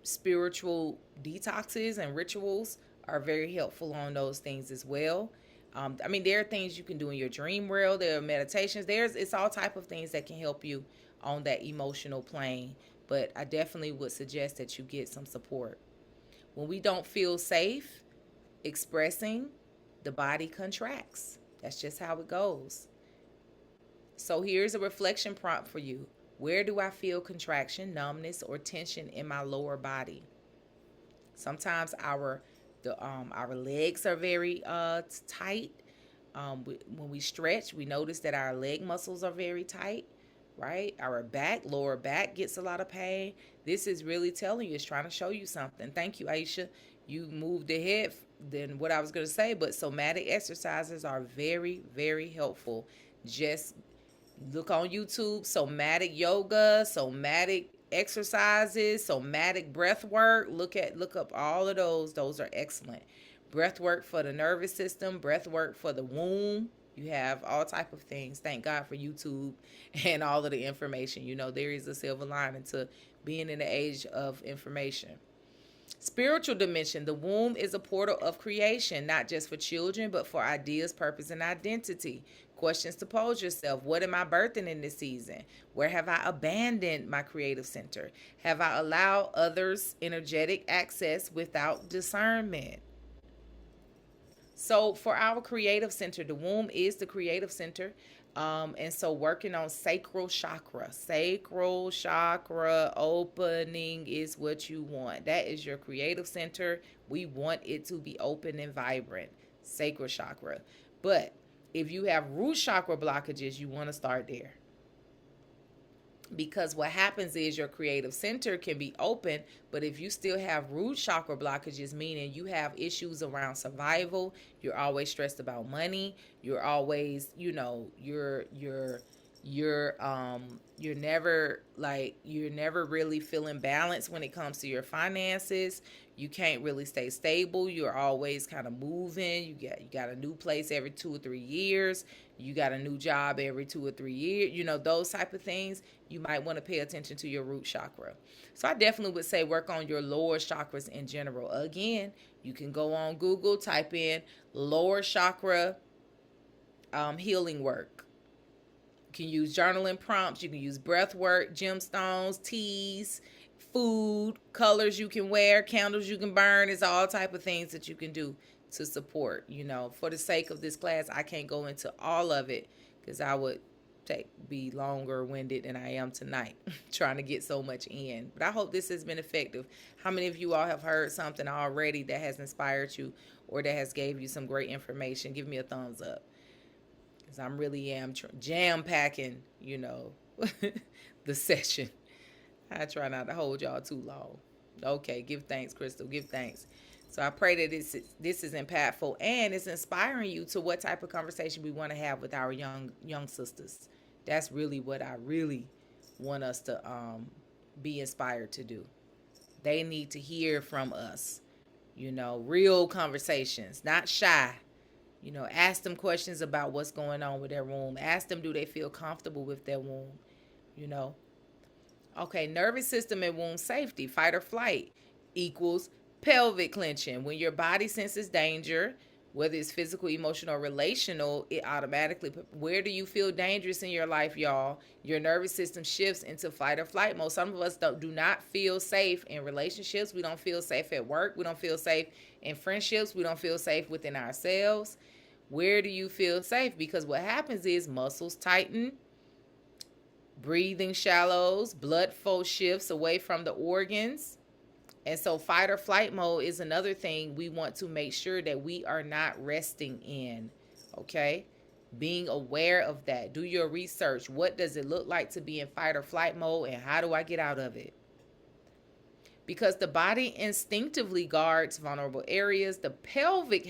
spiritual detoxes and rituals are very helpful on those things as well. I mean, there are things you can do in your dream world. There are meditations. It's all type of things that can help you on that emotional plane. But I definitely would suggest that you get some support. When we don't feel safe expressing, the body contracts. That's just how it goes. So here's a reflection prompt for you. Where do I feel contraction, numbness, or tension in my lower body? Sometimes our legs are very tight. When we stretch, we notice that our leg muscles are very tight, right? Our lower back gets a lot of pain. This is really telling you, it's trying to show you something. Thank you, Aisha. You moved ahead than what I was going to say, but somatic exercises are very, very helpful. Just look on YouTube, somatic yoga, somatic exercises, somatic breath work. Look up all of those. Those are excellent. Breath work for the nervous system, breath work for the womb. You have all type of things. Thank God for YouTube and all of the information. You know, there is a silver lining to being in the age of information. Spiritual dimension. The womb is a portal of creation, not just for children, but for ideas, purpose, and identity. Questions to pose yourself. What am I birthing in this season? Where have I abandoned my creative center? Have I allowed others' energetic access without discernment? So for our creative center, the womb is the creative center. And so working on sacral chakra opening is what you want. That is your creative center. We want it to be open and vibrant, sacral chakra. But if you have root chakra blockages, you want to start there. Because what happens is your creative center can be open, but if you still have root chakra blockages, meaning you have issues around survival, you're always stressed about money, you're always, you're never really feeling balanced when it comes to your finances. You can't really stay stable. You're always kind of moving. You got a new place every 2 or 3 years. You got a new job every 2 or 3 years. Those type of things. You might want to pay attention to your root chakra. So I definitely would say work on your lower chakras in general. Again, you can go on Google, type in lower chakra healing work. You can use journaling prompts. You can use breath work, gemstones, teas, food, colors you can wear, candles you can burn. It's all type of things that you can do to support. For the sake of this class, I can't go into all of it because I would be longer winded than I am tonight trying to get so much in. But I hope this has been effective. How many of you all have heard something already that has inspired you or that has gave you some great information? Give me a thumbs up. Because I really am jam packing, the session. I try not to hold y'all too long. Okay, give thanks, Crystal. Give thanks. So I pray that this is impactful and it's inspiring you to what type of conversation we want to have with our young sisters. That's really what I really want us to be inspired to do. They need to hear from us, real conversations, not shy. Ask them questions about what's going on with their womb. Ask them, do they feel comfortable with their womb? You know, Okay, nervous system and wound safety, fight or flight equals pelvic clenching. When your body senses danger, whether it's physical, emotional, or relational, it automatically, where do you feel dangerous in your life, y'all? Your nervous system shifts into fight or flight mode. Some of us do not feel safe in relationships. We don't feel safe at work. We don't feel safe in friendships. We don't feel safe within ourselves. Where do you feel safe? Because what happens is muscles tighten, breathing shallows, blood flow shifts away from the organs. And so fight or flight mode is another thing we want to make sure that we are not resting in. Okay? Being aware of that. Do your research. What does it look like to be in fight or flight mode, and how do I get out of it? Because the body instinctively guards vulnerable areas. The pelvic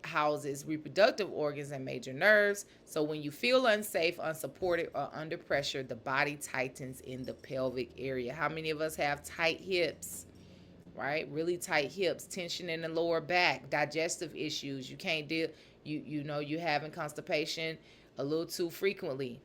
houses reproductive organs and major nerves. So when you feel unsafe, unsupported, or under pressure, the body tightens in the pelvic area. How many of us have tight hips? Right? Really tight hips, tension in the lower back, digestive issues. You can't deal, you having constipation a little too frequently.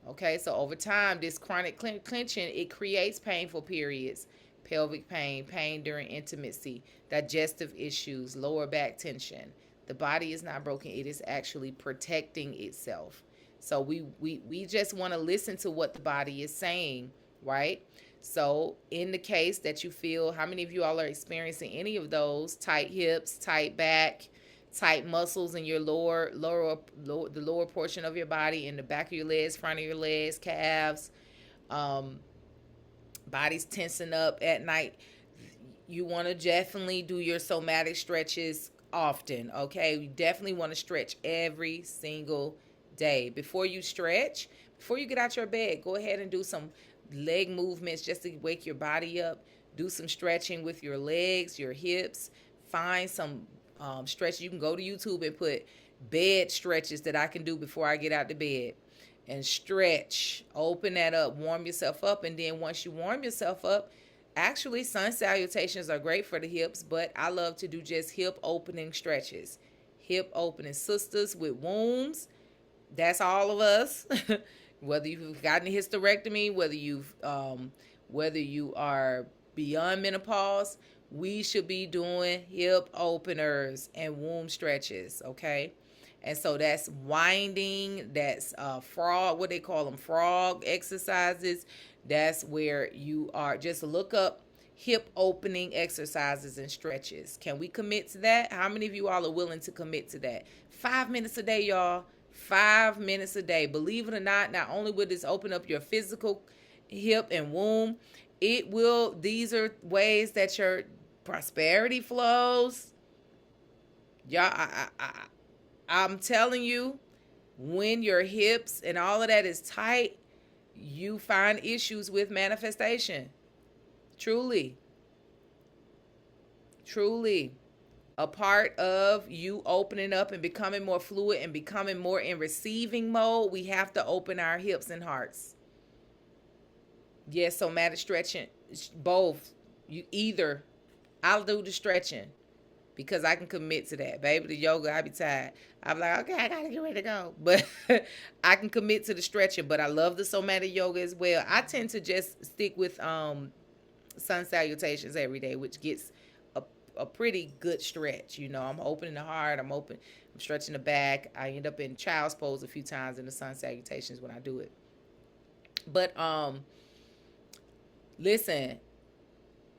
Okay, so over time, this chronic clenching, it creates painful periods, pelvic pain, pain during intimacy, digestive issues, lower back tension. The body is not broken. It is actually protecting itself. So we just want to listen to what the body is saying, right? So in the case that you feel, how many of you all are experiencing any of those? Tight hips, tight back, tight muscles in your the lower portion of your body, in the back of your legs, front of your legs, calves, body's tensing up at night. You want to definitely do your somatic stretches often, okay? You definitely want to stretch every single day. Before you stretch, before you get out your bed, go ahead and do some leg movements just to wake your body up. Do some stretching with your legs, your hips. Find some stretch. You can go to YouTube and put bed stretches that I can do before I get out the bed, and stretch, open that up, warm yourself up. And then once you warm yourself up, actually sun salutations are great for the hips, but I love to do just hip opening stretches. Hip opening. Sisters with wombs, that's all of us. Whether you've gotten a hysterectomy, whether you are beyond menopause, we should be doing hip openers and womb stretches, okay? And so that's winding, that's frog, what they call them, frog exercises. That's where you are, just look up hip opening exercises and stretches. Can we commit to that? How many of you all are willing to commit to that? 5 minutes a day, y'all. 5 minutes a day. Believe it or not only will this open up your physical hip and womb, these are ways that your prosperity flows. Y'all, I'm telling you, when your hips and all of that is tight, you find issues with manifestation. Truly. A part of you opening up and becoming more fluid and becoming more in receiving mode, we have to open our hips and hearts. Yes, somatic stretching, both. I'll do the stretching because I can commit to that. Baby, the yoga, I be tired. I'm like, okay, I gotta get ready to go. But I can commit to the stretching, but I love the somatic yoga as well. I tend to just stick with sun salutations every day, which gets a pretty good stretch. I'm opening the heart, I'm stretching the back. I end up in child's pose a few times in the sun salutations when I do it. But listen,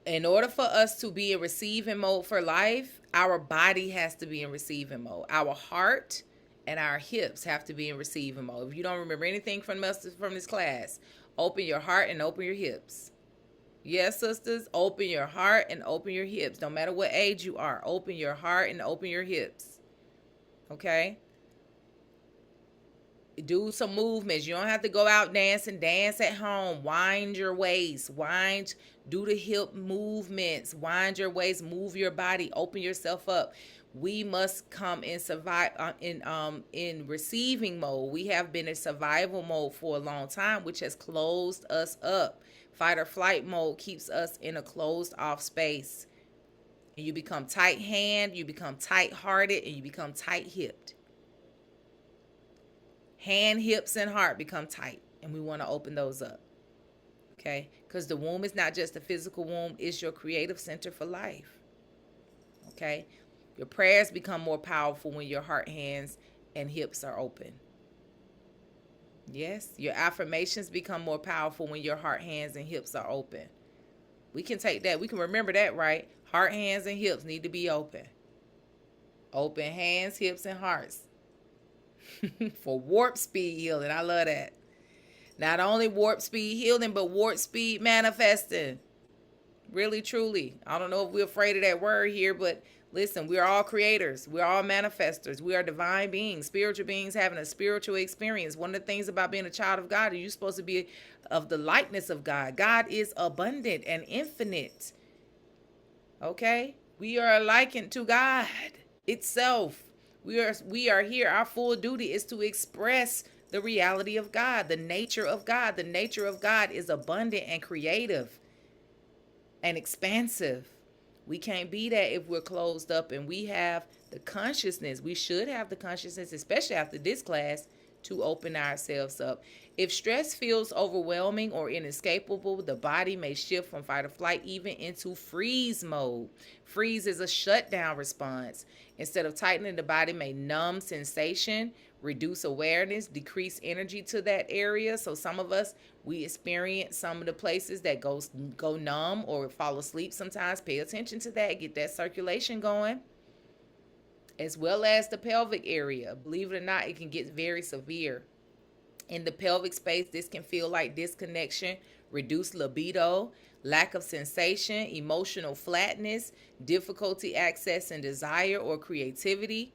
in order for us to be in receiving mode for life, our body has to be in receiving mode. Our heart and our hips have to be in receiving mode. If you don't remember anything from this class, open your heart and open your hips. Yes, sisters, open your heart and open your hips. No matter what age you are, open your heart and open your hips. Okay? Do some movements. You don't have to go out dancing. Dance at home. Wind your waist. Do the hip movements. Wind your waist. Move your body. Open yourself up. We must come in survive in receiving mode. We have been in survival mode for a long time, which has closed us up. Fight or flight mode keeps us in a closed off space. And you become tight hand, you become tight hearted, and you become tight hipped. Hand, hips, and heart become tight, and we want to open those up. Okay? Because the womb is not just a physical womb, it's your creative center for life. Okay? Your prayers become more powerful when your heart, hands, and hips are open. Yes, your affirmations become more powerful when your heart, hands, and hips are open. We can take that. We can remember that, right? Heart, hands, and hips need to be open. Open hands, hips, and hearts. For warp speed healing. I love that. Not only warp speed healing, but warp speed manifesting. Really, truly. I don't know if we're afraid of that word here, but listen, we're all creators. We're all manifestors. We are divine beings, spiritual beings having a spiritual experience. One of the things about being a child of God is you're supposed to be of the likeness of God. God is abundant and infinite. Okay? We are likened to God itself. We are here. Our full duty is to express the reality of God, the nature of God. The nature of God is abundant and creative and expansive. We can't be that if we're closed up, and we have the consciousness. We should have the consciousness, especially after this class, to open ourselves up. If stress feels overwhelming or inescapable, the body may shift from fight or flight even into freeze mode. Freeze is a shutdown response. Instead of tightening, the body may numb sensation, reduce awareness, decrease energy to that area. So some of us, we experience some of the places that go numb or fall asleep sometimes. Pay attention to that. Get that circulation going. As well as the pelvic area. Believe it or not, it can get very severe. In the pelvic space, this can feel like disconnection, reduced libido, lack of sensation, emotional flatness, difficulty accessing desire or creativity.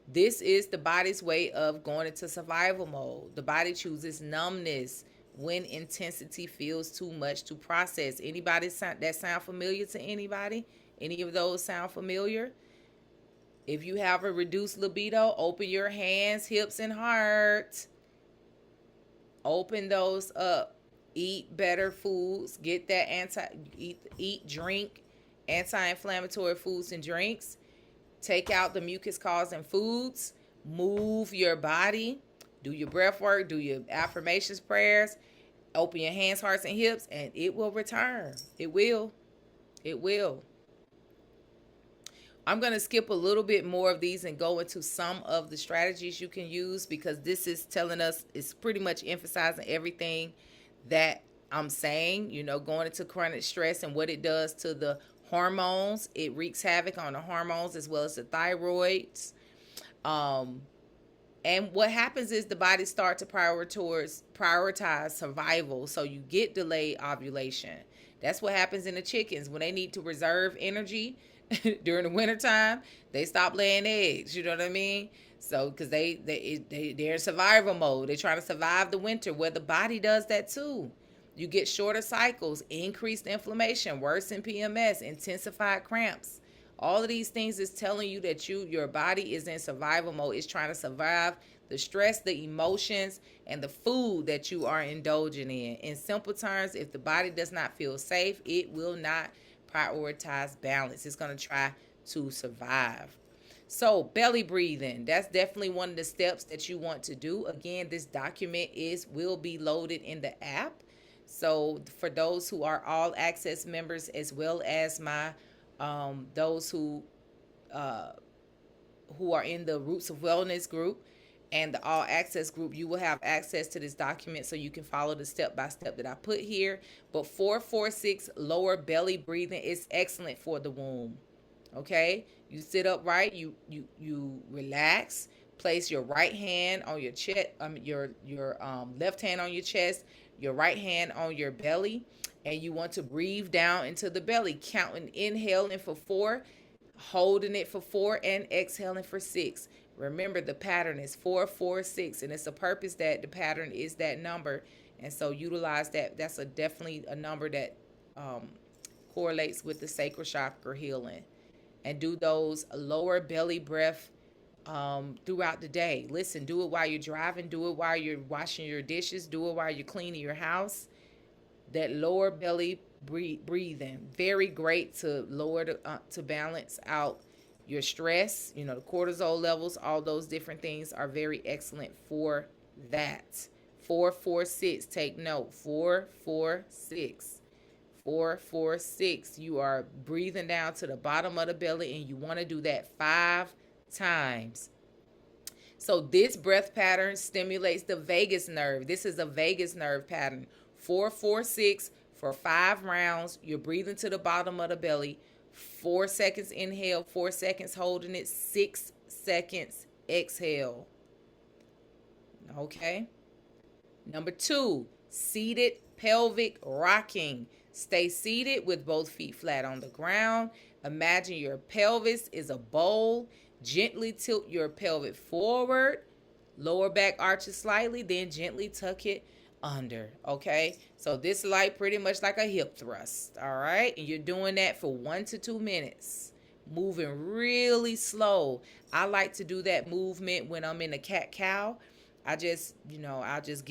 This is the body's way of going into survival mode. The body chooses numbness when intensity feels too much to process. Anybody that sound familiar to anybody? Any of those sound familiar? If you have a reduced libido, open your hands, hips, and heart. Open those up. Eat better foods. Get that drink anti-inflammatory foods and drinks. Take out the mucus causing foods. Move your body. Do your breath work. Do your affirmations, prayers. Open your hands, hearts, and hips, and it will return. It will. It will. I'm going to skip a little bit more of these and go into some of the strategies you can use, because this is telling us, it's pretty much emphasizing everything that I'm saying, going into chronic stress and what it does to the hormones. It wreaks havoc on the hormones as well as the thyroids. And what happens is the body starts to prioritize survival. So you get delayed ovulation. That's what happens in the chickens when they need to reserve energy. During the wintertime, they stop laying eggs. You know what I mean? So, because they're in survival mode. They're trying to survive the winter, where the body does that too. You get shorter cycles, increased inflammation, worsened PMS, intensified cramps. All of these things is telling you that your body is in survival mode. It's trying to survive the stress, the emotions, and the food that you are indulging in. In simple terms, if the body does not feel safe, it will not prioritize balance. It's going to try to survive. So belly breathing, that's definitely one of the steps that you want to do. Again, this document will be loaded in the app. So for those who are all access members, as well as those who are in the Roots of Wellness group and the all access group, you will have access to this document so you can follow the step-by-step that I put here. But 4-4-6 lower belly breathing is excellent for the womb. Okay, you sit upright, you relax, place your right hand on your chest, your left hand on your chest, your right hand on your belly, and you want to breathe down into the belly, counting, inhaling for 4, holding it for 4, and exhaling for 6. Remember, the pattern is 446, and it's a purpose that the pattern is that number. And so utilize that. That's a definitely a number that um, correlates with the sacral chakra healing. And do those lower belly breath throughout the day. Listen, do it while you're driving, do it while you're washing your dishes, do it while you're cleaning your house. That lower belly breathing, very great to lower to balance out your stress. You know, the cortisol levels, all those different things are very excellent for that. 446, take note. 446. 446. You are breathing down to the bottom of the belly, and you want to do that 5 times. So this breath pattern stimulates the vagus nerve. This is a vagus nerve pattern. 446 for 5 rounds. You're breathing to the bottom of the belly. 4 seconds inhale, 4 seconds holding it, 6 seconds exhale. Okay. Number 2, seated pelvic rocking. Stay seated with both feet flat on the ground. Imagine your pelvis is a bowl. Gently tilt your pelvic forward. Lower back arches slightly, then gently tuck it under. Okay, so this is like pretty much like a hip thrust. All right, and you're doing that for 1 to 2 minutes, moving really slow. I like to do that movement when I'm in a cat cow. I just, I'll just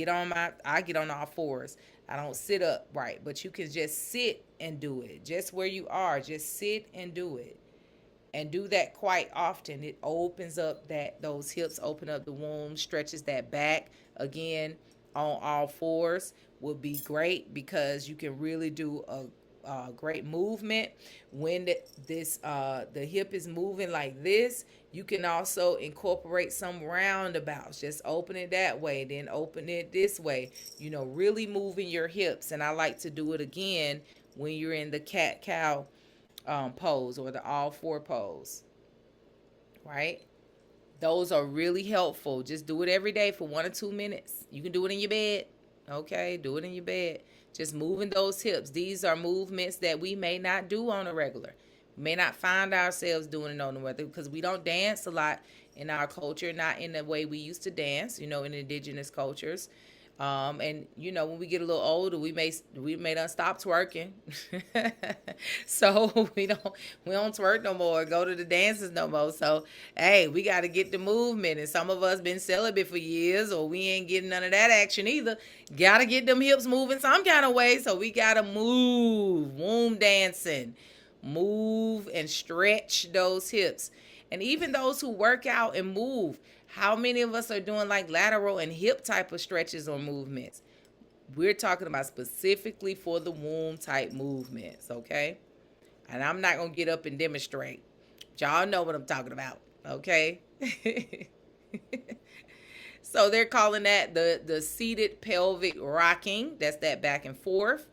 I get on all fours. I don't sit up, right, but you can just sit and do it. Just where you are, just sit and do it. And do that quite often. It opens up those hips, open up the womb, stretches that back. Again, on all fours will be great because you can really do a great movement when the hip is moving like this. You can also incorporate some roundabouts. Just open it that way, then open it this way. Really moving your hips. And I like to do it again when you're in the cat cow pose or the all four pose, right? Those are really helpful. Just do it every day for 1 or 2 minutes. You can do it in your bed. Okay, do it in your bed. Just moving those hips. These are movements that we may not do on a regular. We may not find ourselves doing it on the regular because we don't dance a lot in our culture, not in the way we used to dance, in indigenous cultures. And when we get a little older, we may done stop twerking. So we don't twerk no more, go to the dances no more. So hey, we got to get the movement. And some of us been celibate for years, or we ain't getting none of that action either. Gotta get them hips moving some kind of way. So we gotta move, womb dancing, move and stretch those hips. And even those who work out and move, how many of us are doing like lateral and hip type of stretches or movements? We're talking about specifically for the womb type movements, okay? And I'm not going to get up and demonstrate. Y'all know what I'm talking about, okay? So they're calling that the seated pelvic rocking. That's that back and forth,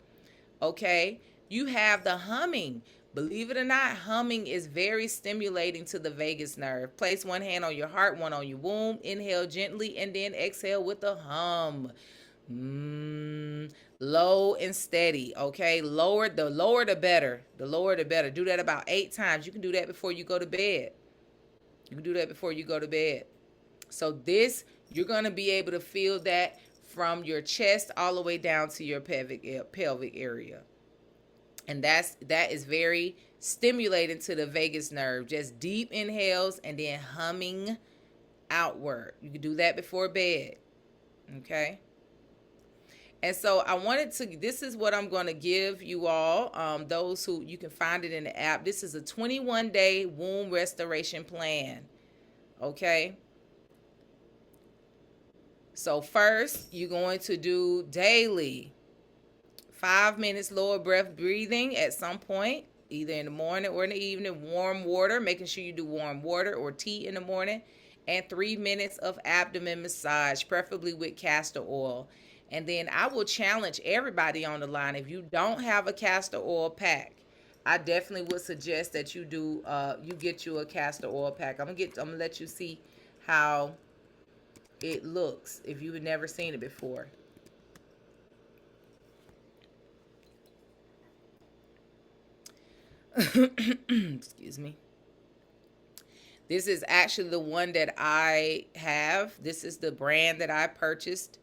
okay? You have the humming. Believe it or not, humming is very stimulating to the vagus nerve. Place one hand on your heart, one on your womb. Inhale gently and then exhale with a hum. Low and steady, okay? The lower the better. The lower the better. Do that about 8 times. You can do that before you go to bed. So this, you're going to be able to feel that from your chest all the way down to your pelvic area. And that is very stimulating to the vagus nerve. Just deep inhales and then humming outward. You can do that before bed. Okay. And so this is what I'm going to give you all. Those who, you can find it in the app. This is a 21-day womb restoration plan. Okay. So first, you're going to do daily 5 minutes lower breath breathing at some point, either in the morning or in the evening. Warm water, making sure you do warm water or tea in the morning. And 3 minutes of abdomen massage, preferably with castor oil. And then I will challenge everybody on the line, if you don't have a castor oil pack, I definitely would suggest that you get you a castor oil pack. I'm gonna let you see how it looks if you've never seen it before. Excuse me. This is actually the one that I have. This is the brand that I purchased.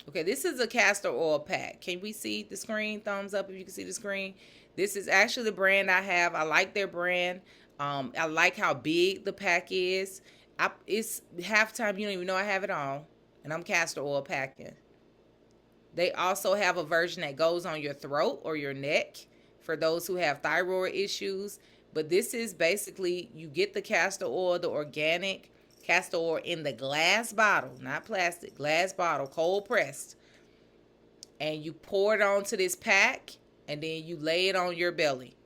Okay, this is a castor oil pack. Can we see the screen? Thumbs up if you can see the screen. This is actually the brand I have. I like their brand. I like how big the pack is. It's half time you don't even know I have it on, and I'm castor oil packing. They also have a version that goes on your throat or your neck for those who have thyroid issues. But this is basically, you get the castor oil, the organic castor oil in the glass bottle, not plastic, glass bottle, cold pressed. And you pour it onto this pack and then you lay it on your belly.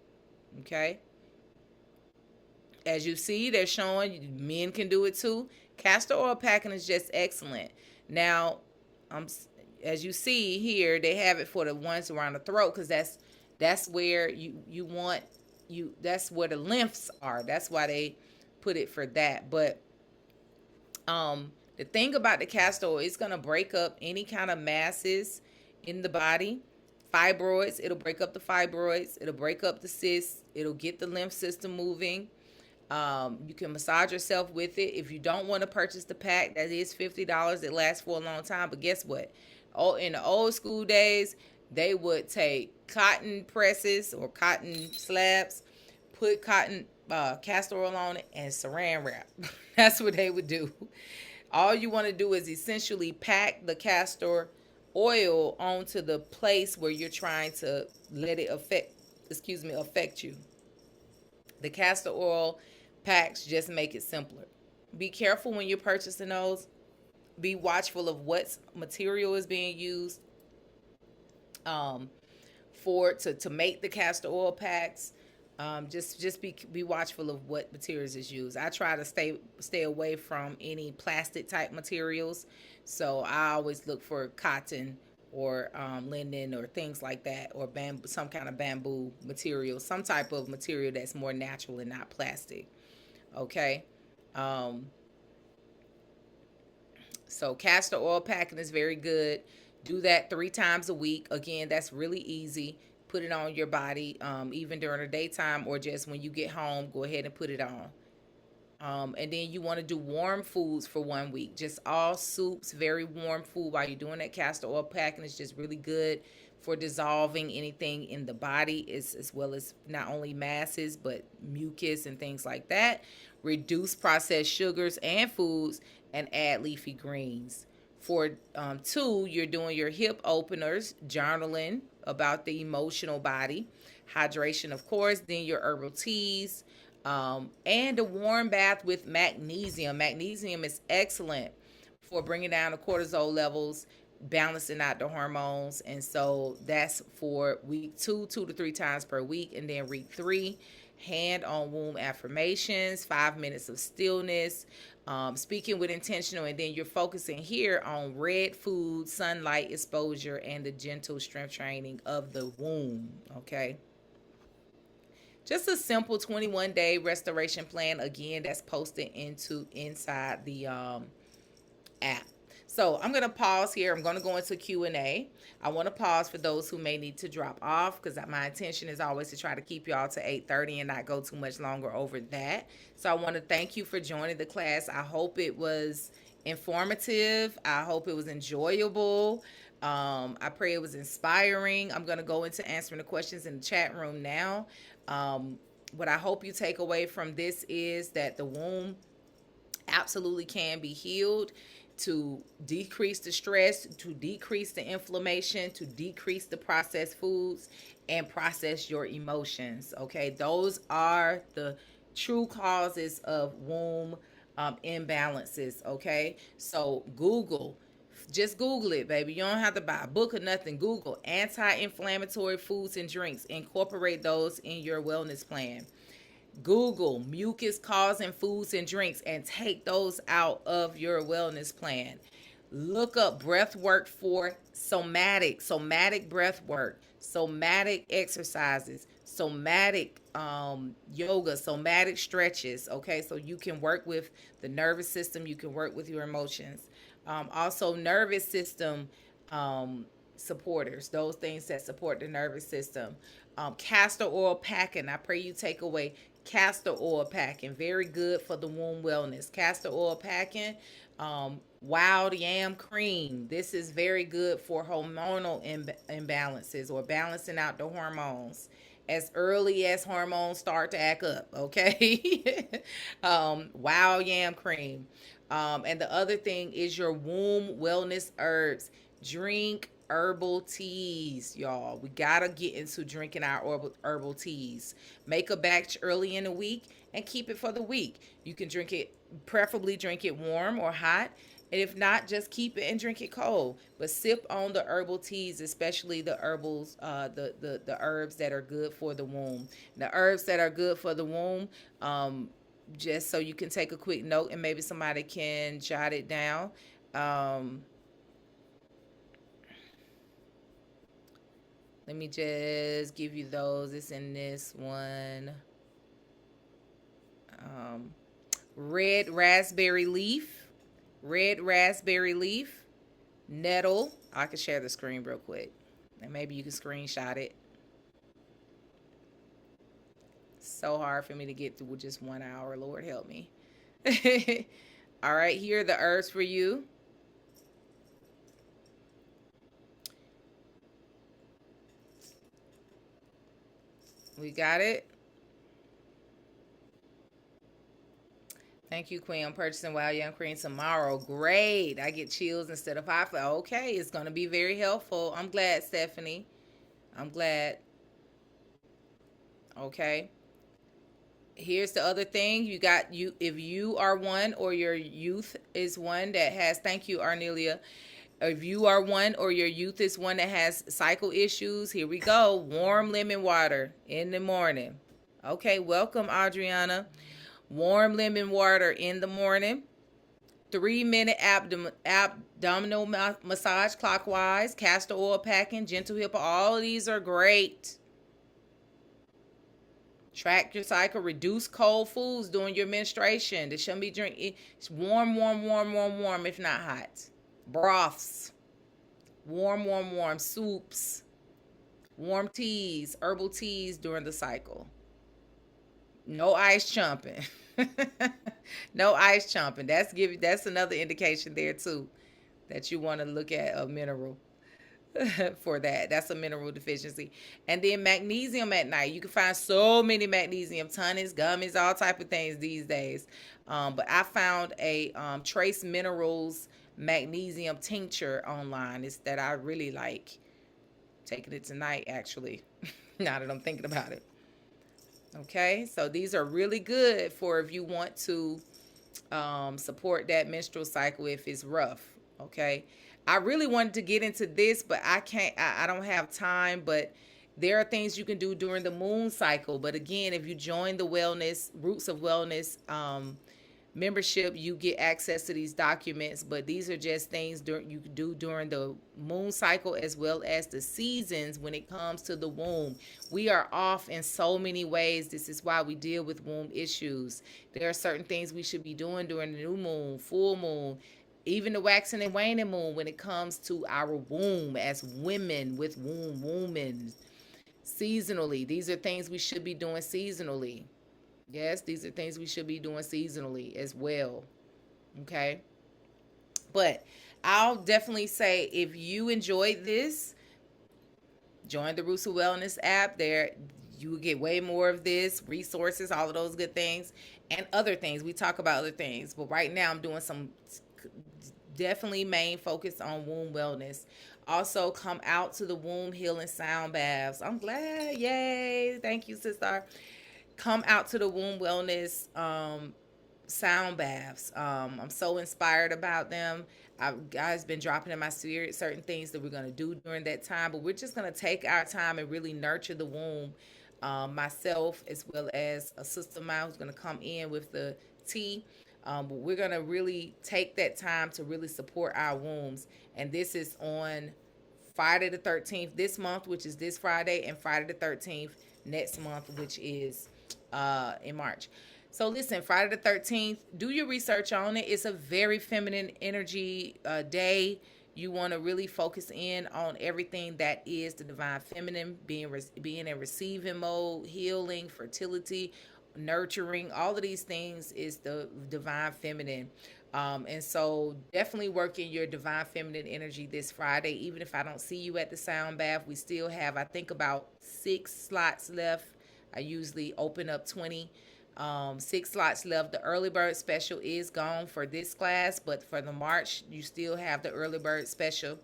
Okay? As you see, they're showing men can do it too. Castor oil packing is just excellent. Now, as you see here, they have it for the ones around the throat because that's where you want that's where the lymphs are. That's why they put it for that. But the thing about the castor oil, it's gonna break up any kind of masses in the body. Fibroids, it'll break up the fibroids. It'll break up the cysts. It'll get the lymph system moving. You can massage yourself with it. If you don't want to purchase the pack, that is $50. It lasts for a long time. But guess what? Oh, in the old school days, they would take cotton presses or cotton slabs, put cotton castor oil on it, and saran wrap. That's what they would do. All you want to do is essentially pack the castor oil onto the place where you're trying to let it affect you. The castor oil packs just make it simpler. Be careful when you're purchasing those. Be watchful of what material is being used to make the castor oil packs. Just be watchful of what materials is used. I try to stay away from any plastic type materials, so I always look for cotton or linen or things like that, or some kind of bamboo material, some type of material that's more natural and not plastic. Okay. So castor oil packing is very good. Do that 3 times a week. Again, that's really easy. Put it on your body, even during the daytime, or just when you get home, go ahead and put it on. And then you want to do warm foods for 1 week. Just all soups, very warm food while you're doing that. Castor oil packing is just really good for dissolving anything in the body, as well as not only masses, but mucus and things like that. Reduce processed sugars and foods, and add leafy greens. For 2, you're doing your hip openers, journaling about the emotional body, hydration, of course, then your herbal teas, and a warm bath with magnesium. Magnesium is excellent for bringing down the cortisol levels, balancing out the hormones. And so that's for week 2, 2 to 3 times per week. And then week 3, hand on womb affirmations, 5 minutes of stillness, speaking with intentional. And then you're focusing here on red food, sunlight exposure, and the gentle strength training of the womb. Okay. Just a simple 21-day restoration plan. Again, that's posted inside the app. So I'm going to pause here. I'm going to go into Q&A. I want to pause for those who may need to drop off, because my intention is always to try to keep y'all to 8:30 and not go too much longer over that. So I want to thank you for joining the class. I hope it was informative. I hope it was enjoyable. I pray it was inspiring. I'm going to go into answering the questions in the chat room now. What I hope you take away from this is that the womb absolutely can be healed, to decrease the stress, to decrease the inflammation, to decrease the processed foods, and process your emotions. Okay, those are the true causes of womb imbalances. Okay, so just Google it, baby. You don't have to buy a book or nothing. Google anti-inflammatory foods and drinks. Incorporate those in your wellness plan. Google mucus causing foods and drinks and take those out of your wellness plan. Look up breath work for somatic breath work, somatic exercises, somatic yoga, somatic stretches. Okay, so you can work with the nervous system, you can work with your emotions. Also, nervous system supporters, those things that support the nervous system. Castor oil packing. I pray you take away castor oil packing, very good for the womb wellness. Castor oil packing, wild yam cream. This is very good for hormonal imbalances or balancing out the hormones as early as hormones start to act up. Okay, wild yam cream. And the other thing is your womb wellness herbs. Drink herbal teas, y'all. We gotta get into drinking our herbal teas. Make a batch early in the week and keep it for the week. You can drink it, preferably drink it warm or hot. And if not, just keep it and drink it cold. But sip on the herbal teas, especially the herbals, the herbs that are good for the womb. The herbs that are good for the womb, just so you can take a quick note and maybe somebody can jot it down. Um, Let me just give you those. It's in this one. Um, red raspberry leaf, red raspberry leaf, nettle. I can share the screen real quick, and maybe you can screenshot it. So hard for me to get through just 1 hour. Lord help me. All right, here are the herbs for you. We got it. Thank you, Queen. I'm purchasing Wild Young Cream tomorrow. Great. I get chills instead of hot. Okay, it's going to be very helpful. I'm glad, Stephanie. I'm glad. Okay. Here's the other thing. You got you if you are one or your youth is one that has, thank you, Arnelia. If you are one or your youth is one that has cycle issues, here we go. Warm lemon water in the morning. Okay, welcome, Adriana. Warm lemon water in the morning. 3-minute abdominal massage clockwise. Castor oil packing. Gentle hippo. All of these are great. Track your cycle. Reduce cold foods during your menstruation. This shouldn't be drinking. It's warm, warm, warm, warm, warm, if not hot. Broths. Warm, warm, warm. Soups. Warm teas. Herbal teas during the cycle. No ice chumping. No ice chumping. That's another indication there too that you want to look at a mineral for that. That's a mineral deficiency. And then magnesium at night. You can find so many magnesium tonics, gummies, all type of things these days. But I found a Trace Minerals magnesium tincture online. It's that I really like. Taking it tonight, actually. Now that I'm thinking about it. Okay, so these are really good for if you want to support that menstrual cycle if it's rough. Okay, I really wanted to get into this, but I can't. I don't have time. But there are things you can do during the moon cycle. But again, if you join the Wellness Roots of Wellness membership, you get access to these documents. But these are just things you can do during the moon cycle as well as the seasons when it comes to the womb. We are off in so many ways. This is why we deal with womb issues. There are certain things we should be doing during the new moon, full moon, even the waxing and waning moon when it comes to our womb as women with women. Seasonally, these are things we should be doing seasonally. Yes, these are things we should be doing seasonally as well. Okay. But I'll definitely say if you enjoyed this, join the Roots of Wellness app. There, you will get way more of this, resources, all of those good things, and other things. We talk about other things. But right now, I'm doing some definitely main focus on womb wellness. Also, come out to the womb healing sound baths. I'm glad. Yay. Thank you, sister. Come out to the womb wellness sound baths. I'm so inspired about them. God's been dropping in my spirit certain things that we're going to do during that time, but we're just going to take our time and really nurture the womb. Myself, as well as a sister of mine who's going to come in with the tea. But we're going to really take that time to really support our wombs. And this is on Friday the 13th this month, which is this Friday, and Friday the 13th next month, which is in March. So listen, Friday the 13th, do your research on it. It's a very feminine energy day. You want to really focus in on everything that is the divine feminine, being in receiving mode, healing, fertility, nurturing. All of these things is the divine feminine. And so definitely working your divine feminine energy this Friday. Even if I don't see you at the sound bath, we still have, I think, about 6 slots left. I usually open up 20. 6 slots left. The early bird special is gone for this class, but for the March, you still have the early bird special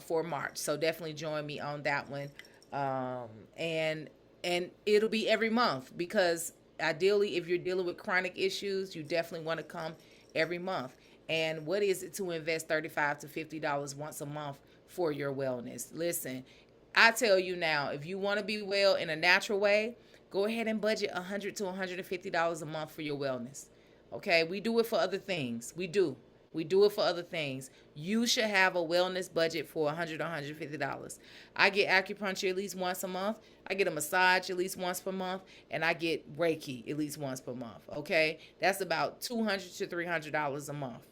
for March. So definitely join me on that one. Um, and it'll be every month, because ideally, if you're dealing with chronic issues, you definitely want to come every month. And what is it to invest $35 to $50 once a month for your wellness? Listen, I tell you now, if you want to be well in a natural way, go ahead and budget $100 to $150 a month for your wellness. Okay, we do it for other things. We do it for other things. You should have a wellness budget for $100 to $150. I get acupuncture at least once a month. I get a massage at least once per month, and I get Reiki at least once per month. Okay, that's about $200 to $300 a month.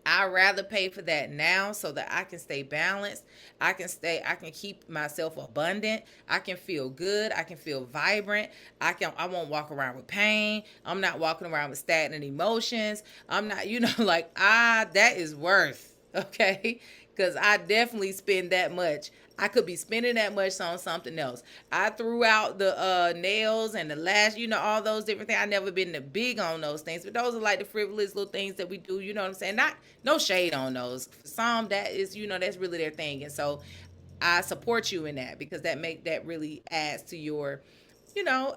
I'd rather pay for that now so that I can stay balanced. I can keep myself abundant. I can feel good. I can feel vibrant. I won't walk around with pain. I'm not walking around with stagnant emotions. I'm not, like, that is worth, okay? Because I definitely spend that much. I could be spending that much on something else. I threw out the nails and the lash, all those different things. I never been the big on those things, but those are like the frivolous little things that we do. You know what I'm saying? Not no shade on those. For some, that is, that's really their thing, and so I support you in that, because that really adds to your,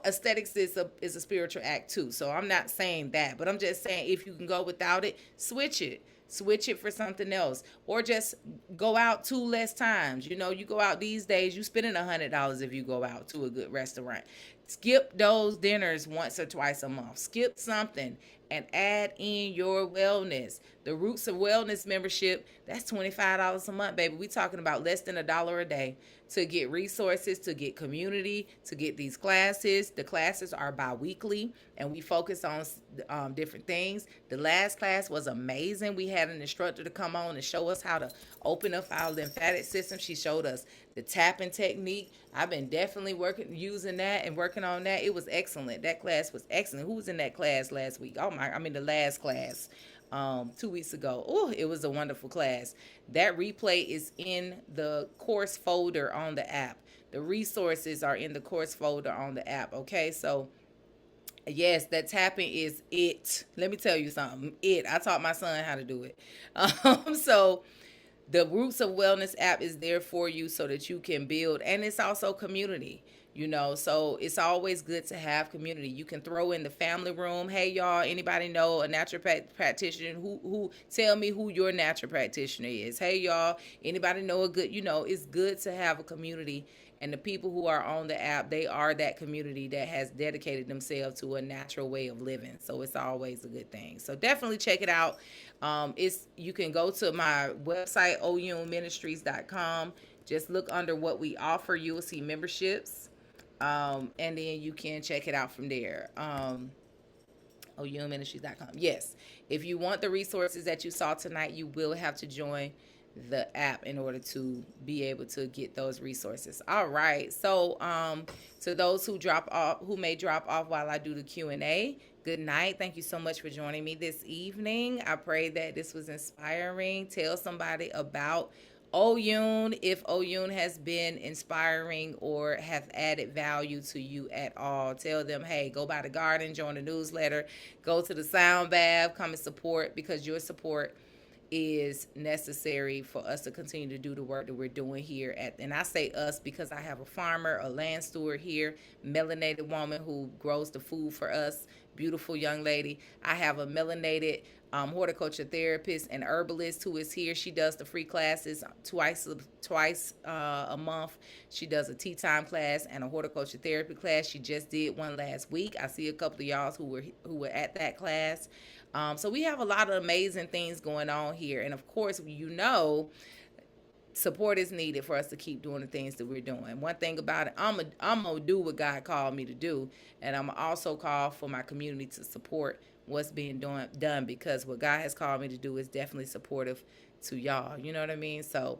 aesthetics is a spiritual act too. So I'm not saying that, but I'm just saying, if you can go without it, switch it for something else, or just go out 2 less times. You go out these days, you spending $100 if you go out to a good restaurant. Skip those dinners once or twice a month. Skip something and add in your wellness. The Roots of Wellness membership, that's $25 a month, baby. We talking about less than $1 a day to get resources, to get community, to get these classes. The classes are bi-weekly, and we focus on different things. The last class was amazing. We had an instructor to come on and show us how to open up our lymphatic system. She showed us the tapping technique. I've been definitely using that and working on that. It was excellent. That class was excellent. Who was in that class last week? The last class, 2 weeks ago. Oh, it was a wonderful class. That replay is in the course folder on the app. The resources are in the course folder on the app. Okay, so yes, that tapping is it. Let me tell you something. I taught my son how to do it. So the Roots of Wellness app is there for you so that you can build, and it's also community. So it's always good to have community. You can throw in the family room. Hey, y'all, anybody know a naturopath practitioner? Who tell me who your natural practitioner is? Hey, y'all, anybody know a good? It's good to have a community, and the people who are on the app, they are that community that has dedicated themselves to a natural way of living. So it's always a good thing. So definitely check it out. You can go to my website, ounministries.com. Just look under what we offer. You will see memberships. And then you can check it out from there. OUMministries.com. Yes. If you want the resources that you saw tonight, you will have to join the app in order to be able to get those resources. All right. So, to those who may drop off while I do the Q&A, good night. Thank you so much for joining me this evening. I pray that this was inspiring. Tell somebody about Oyun if Oyun has been inspiring or have added value to you at all. Tell them, hey, go by the garden, join the newsletter, go to the sound bath, come and support, because your support is necessary for us to continue to do the work that we're doing here and I say us because I have a farmer, a land steward here, melanated woman who grows the food for us, beautiful young lady. I have a melanated horticulture therapist and herbalist who is here. She does the free classes twice a month. She does a tea time class and a horticulture therapy class. She just did one last week. I see a couple of y'all who were at that class. So we have a lot of amazing things going on here. And of course, support is needed for us to keep doing the things that we're doing. One thing about it, I'm going to do what God called me to do. And I'm also call for my community to support what's being done, because what God has called me to do is definitely supportive to y'all. You know what I mean? So,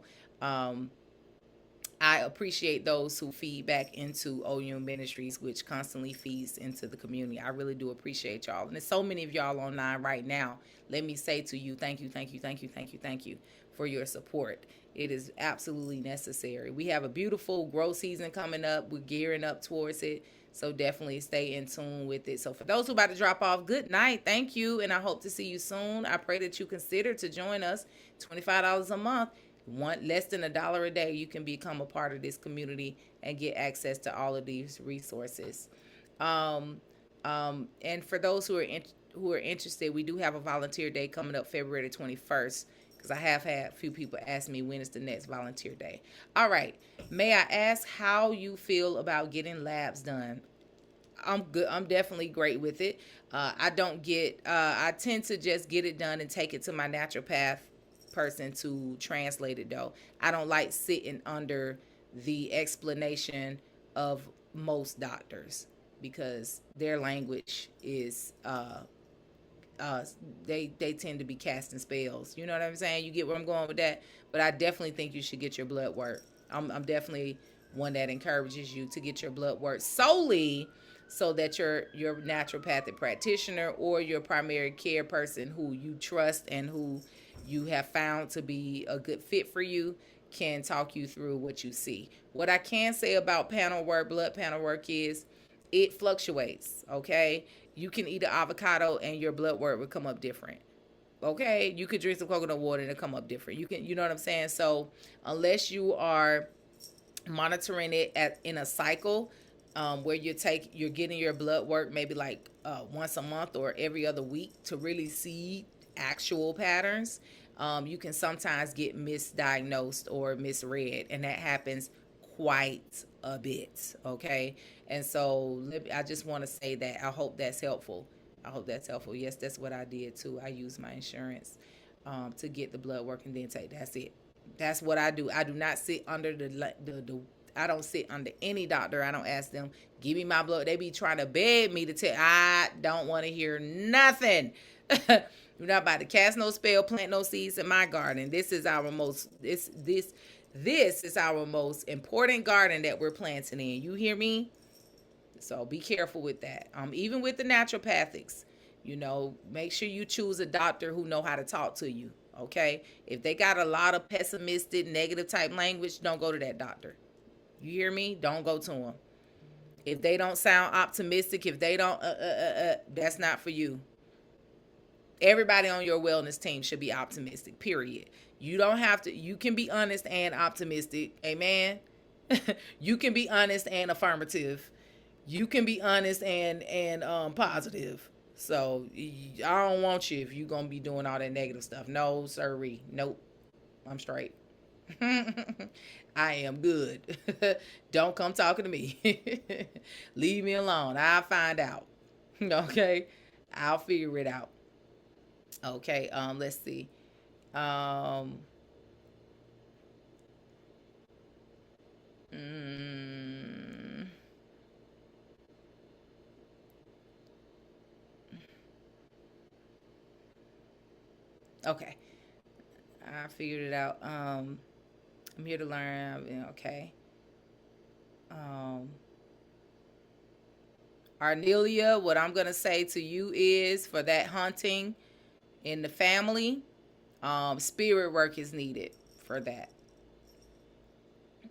I appreciate those who feed back into OU Ministries, which constantly feeds into the community. I really do appreciate y'all. And there's so many of y'all online right now. Let me say to you, thank you, thank you, thank you, thank you, thank you for your support. It is absolutely necessary. We have a beautiful growth season coming up. We're gearing up towards it. So definitely stay in tune with it. So for those who about to drop off, good night. Thank you. And I hope to see you soon. I pray that you consider to join us. $25 a month. One less than $1 a day, you can become a part of this community and get access to all of these resources. Um, and for those who are interested, we do have a volunteer day coming up February the 21st. Because I have had a few people ask me when is the next volunteer day. All right. May I ask how you feel about getting labs done? I'm good. I'm definitely great with it. I don't get. I tend to just get it done and take it to my naturopath person to translate it. Though I don't like sitting under the explanation of most doctors because their language is uh they tend to be casting spells. You know what I'm saying? You get where I'm going with that. But I definitely think you should get your blood work. I'm definitely one that encourages you to get your blood work solely so that your naturopathic practitioner or your primary care person who you trust and who you have found to be a good fit for you can talk you through what you see. What I can say about panel work, blood panel work, is it fluctuates. Okay, you can eat an avocado and your blood work will come up different. Okay, you could drink some coconut water and it come up different. You know what I'm saying? So unless you are monitoring it in a cycle, where you're getting your blood work maybe like once a month or every other week to really see actual patterns, you can sometimes get misdiagnosed or misread, and that happens quite a bit. Okay, and so I just want to say that I hope that's helpful. I hope that's helpful. Yes, that's what I did too. I used my insurance to get the blood work and then take. That's it. That's what I do. I do not sit under the I don't sit under any doctor. I don't ask them, give me my blood. They be trying to beg me to tell. I don't want to hear nothing. You're not about to cast no spell, plant no seeds in my garden. This is our most important garden that we're planting in. You hear me? So be careful with that. Even with the naturopathics, make sure you choose a doctor who know how to talk to you. Okay, if they got a lot of pessimistic, negative type language, don't go to that doctor. You hear me? Don't go to them. If they don't sound optimistic, if they don't, that's not for you. Everybody on your wellness team should be optimistic. Period. You don't have to. You can be honest and optimistic. Amen. You can be honest and affirmative. You can be honest and positive. So I don't want you if you're gonna be doing all that negative stuff. No, sorry. Nope. I'm straight. I am good. Don't come talking to me. Leave me alone. I'll find out. Okay. I'll figure it out. Okay. Let's see. Um mm, okay. I figured it out. I'm here to learn. Okay. Um Arnelia, what I'm gonna say to you is for that hunting in the family, spirit work is needed for that.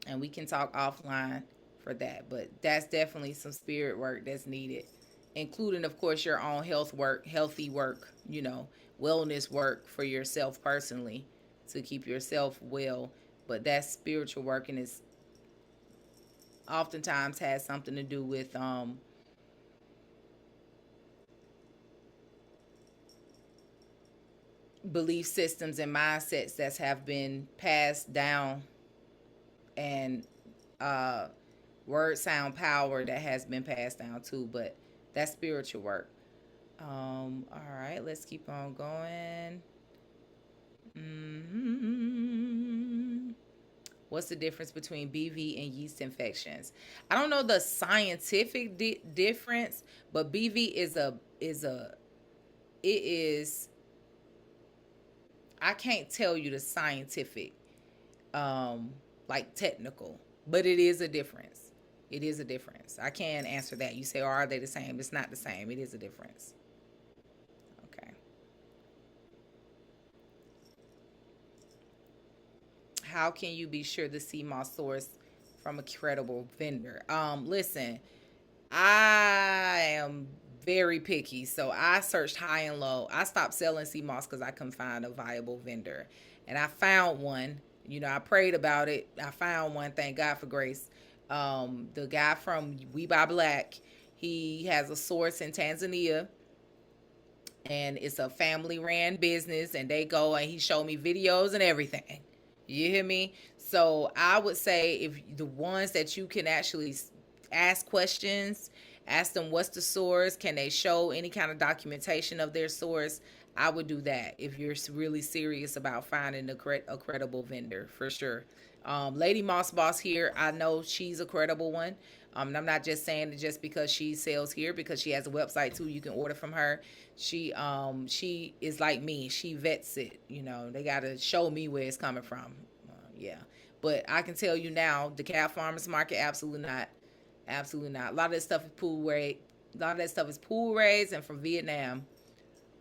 And we can talk offline for that. But that's definitely some spirit work that's needed, including, of course, your own health work, healthy work, wellness work for yourself personally to keep yourself well. But that's spiritual work, and it's oftentimes has something to do with belief systems and mindsets that have been passed down, and uh, word sound power that has been passed down too. But that's spiritual work. All right, let's keep on going. hmm What's the difference between BV and yeast infections? I don't know the scientific difference, but BV it is. I can't tell you the scientific, like technical. But it is a difference. It is a difference. I can answer that. You say, oh, are they the same? It's not the same. It is a difference. Okay. How can you be sure the sea moss source from a credible vendor? Listen, I am very picky, so I searched high and low. I stopped selling sea moss because I couldn't find a viable vendor, and I found one. You know, I prayed about it. I found one. Thank God for grace. The guy from We Buy Black, he has a source in Tanzania, and it's a family ran business, and they go and he showed me videos and everything. You hear me? So I would say if the ones that you can actually ask questions, ask them what's the source, can they show any kind of documentation of their source, I would do that if you're really serious about finding a credible vendor for sure. Lady Moss Boss here, I know she's a credible one. And I'm not just saying it just because she sells here, because she has a website too. You can order from her. She is like me. She vets it. You know, they got to show me where it's coming from. Yeah, but I can tell you now, the Cat Farmers Market, absolutely not, absolutely not. A lot of that stuff is pool raised. A lot of that stuff is pool raised and from Vietnam.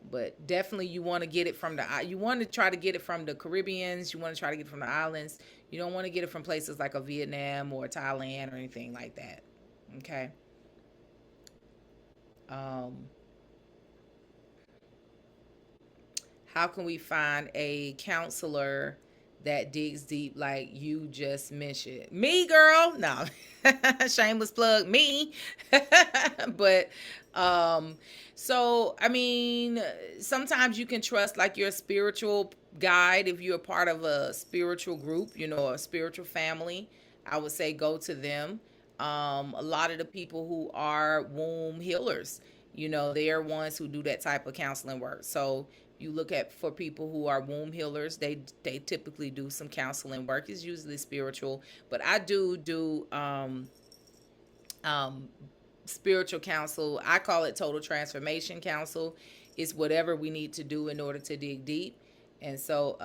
But definitely, you want to get it from you want to try to get it from the Caribbeans. You want to try to get it from the islands. You don't want to get it from places like a Vietnam or Thailand or anything like that. Okay. Um, how can we find a counselor that digs deep like you just mentioned? Me, girl? No. Shameless plug, me. But um so I mean, sometimes you can trust like your spiritual guide if you're a part of a spiritual group, you know, a spiritual family. I would say go to them. A lot of the people who are womb healers, you know, they are ones who do that type of counseling work. So you look at for people who are womb healers, they typically do some counseling work. It's usually spiritual, but I do um spiritual counsel. I call it total transformation counsel. It's whatever we need to do in order to dig deep. And so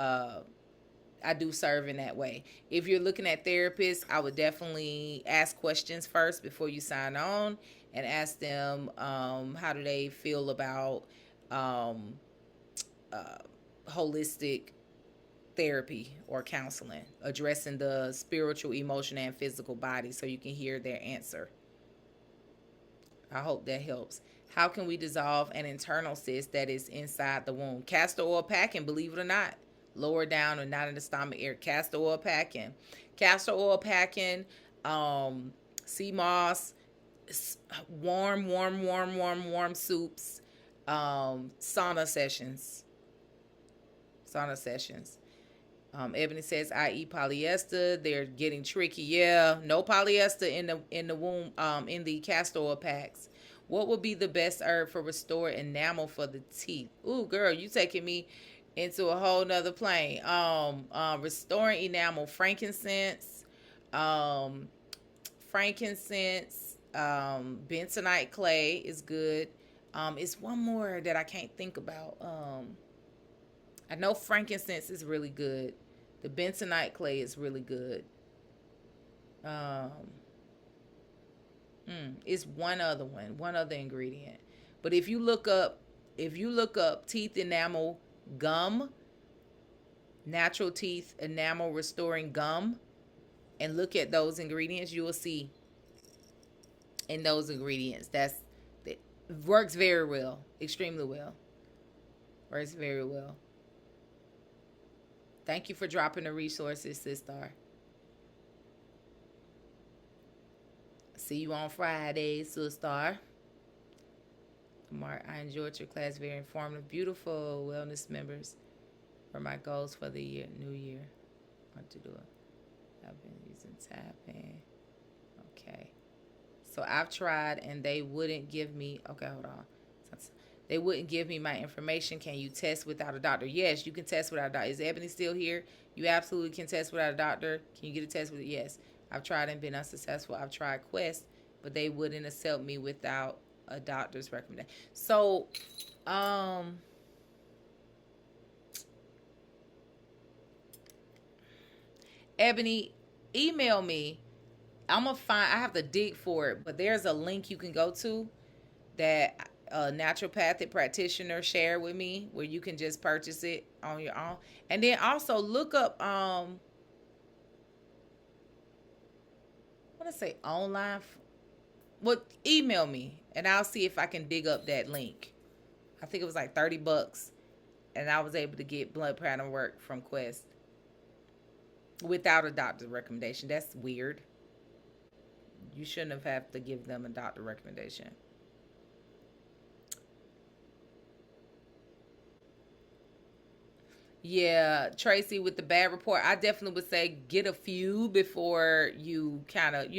I do serve in that way. If you're looking at therapists, I would definitely ask questions first before you sign on, and ask them how do they feel about um, uh, holistic therapy or counseling, addressing the spiritual, emotional, and physical body, so you can hear their answer. I hope that helps. How can we dissolve an internal cyst that is inside the womb? Castor oil packing, believe it or not. Lower down or not in the stomach area. Castor oil packing. Castor oil packing, um, sea moss, warm soups, sauna sessions. Sauna sessions. Ebony says, I eat polyester. They're getting tricky. Yeah, no polyester in the womb, in the castor oil packs. What would be the best herb for restore enamel for the teeth? Ooh, girl, you taking me into a whole nother plane. Restoring enamel, frankincense, um, bentonite clay is good. It's one more that I can't think about. I know frankincense is really good. The bentonite clay is really good. Um, it's one other ingredient. But if you look up teeth enamel gum, natural teeth enamel restoring gum, and look at those ingredients, you will see in those ingredients it works very well, extremely well. Works very well. Thank you for dropping the resources, sister. See you on Friday, sister. Mark, I enjoyed your class. Very informative. Beautiful wellness members for my goals for the new year. What to do it? I've been using tapping. Okay. So I've tried and they wouldn't give me, okay, hold on. They wouldn't give me my information. Can you test without a doctor? Yes, you can test without a doctor. Is Ebony still here? You absolutely can test without a doctor. Can you get a test with it? Yes. I've tried and been unsuccessful. I've tried Quest, but they wouldn't accept me without a doctor's recommendation. So, Ebony, email me. I'm gonna find. I have to dig for it, but there's a link you can go to that a naturopathic practitioner shared with me, where you can just purchase it on your own, and then also look up. I want to say online. Well, email me, and I'll see if I can dig up that link. I think it was like $30, and I was able to get blood pattern work from Quest without a doctor's recommendation. That's weird. You shouldn't have had to give them a doctor recommendation. Yeah, Tracy, with the bad report, I definitely would say get a few before you kind of,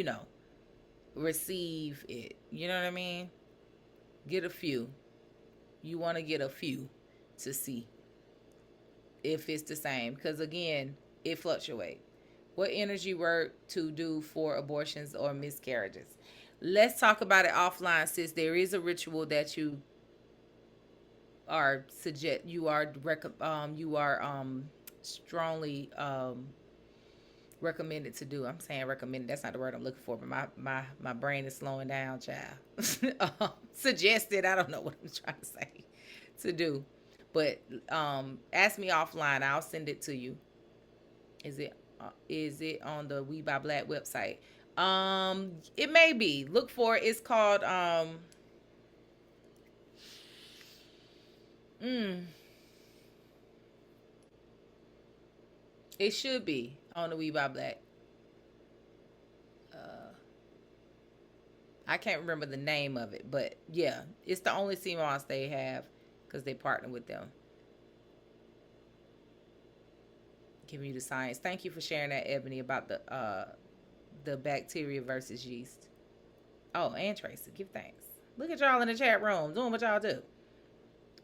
receive it. You know what I mean? Get a few. You want to get a few to see if it's the same. Because again, it fluctuates. What energy work to do for abortions or miscarriages? Let's talk about it offline, sis. There is a ritual that you are strongly recommended to do. I'm saying recommended. That's not the word I'm looking for, but my brain is slowing down, child. Suggested. I don't know what I'm trying to say to do, but ask me offline. I'll send it to you. Is it on the We by Black website? It may be. Look for it. It's called mm, it should be on the We by Black. Uh, I can't remember the name of it, but yeah, it's the only CMOS they have because they partner with them. Giving you the science. Thank you for sharing that, Ebony, about the bacteria versus yeast. Oh, and Tracy, give thanks. Look at y'all in the chat room doing what y'all do.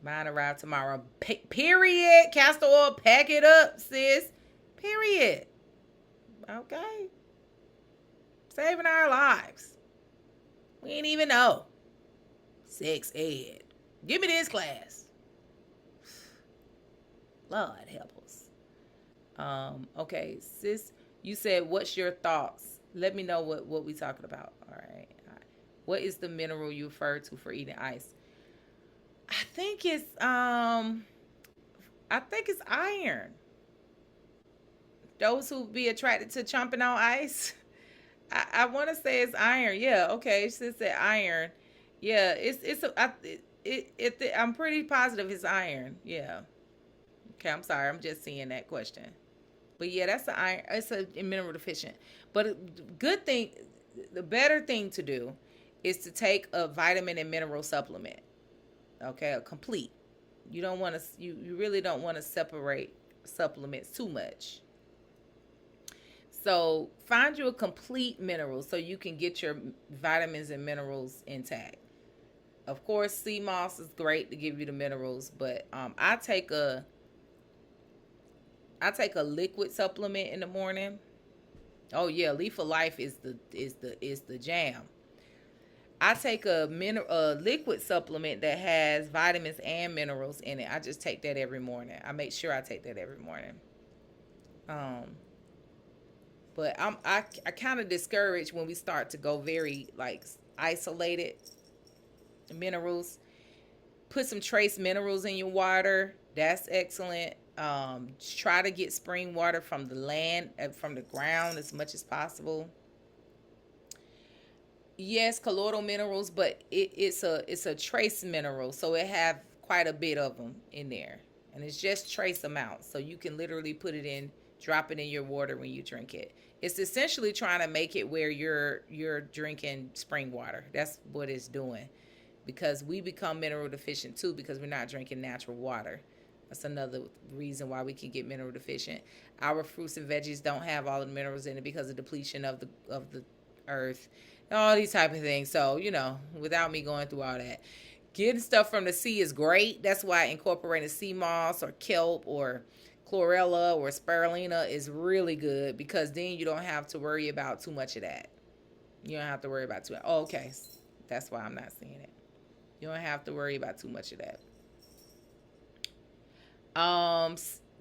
Mine arrive tomorrow. Period. Castor oil, pack it up, sis. Period. Okay. Saving our lives. We ain't even know. Sex ed. Give me this class. Lord help us. Okay, sis, you said what's your thoughts? Let me know what we talking about. All right. All right. What is the mineral you refer to for eating ice? I think it's iron. Those who be attracted to chomping on ice. I want to say it's iron. Yeah, okay. She said iron. Yeah, I'm pretty positive it's iron. Yeah. Okay, I'm sorry. I'm just seeing that question. But yeah, that's the iron. It's a mineral deficient. But good thing, the better thing to do is to take a vitamin and mineral supplement. Okay, a complete. You don't want to. You really don't want to separate supplements too much. So find you a complete mineral so you can get your vitamins and minerals intact. Of course, sea moss is great to give you the minerals, but I take a liquid supplement in the morning. Oh yeah, Leaf of Life is the jam. I take a liquid supplement that has vitamins and minerals in it. I just take that every morning. I make sure I take that every morning. Um, but I kind of discourage when we start to go very like isolated minerals. Put some trace minerals in your water. That's excellent. Try to get spring water from the land, from the ground as much as possible. Yes, colloidal minerals, but it's a trace mineral, so it have quite a bit of them in there, and it's just trace amounts. So you can literally put it in, drop it in your water when you drink it. It's essentially trying to make it where you're drinking spring water. That's what it's doing, because we become mineral deficient too because we're not drinking natural water. That's another reason why we can get mineral deficient. Our fruits and veggies don't have all the minerals in it because of depletion of the earth, all these type of things. So without me going through all that, getting stuff from the sea is great. That's why incorporating sea moss or kelp or chlorella or spirulina is really good, because then you don't have to worry about too much of that. You don't have to worry about too much. Oh, okay. That's why I'm not seeing it. You don't have to worry about too much of that.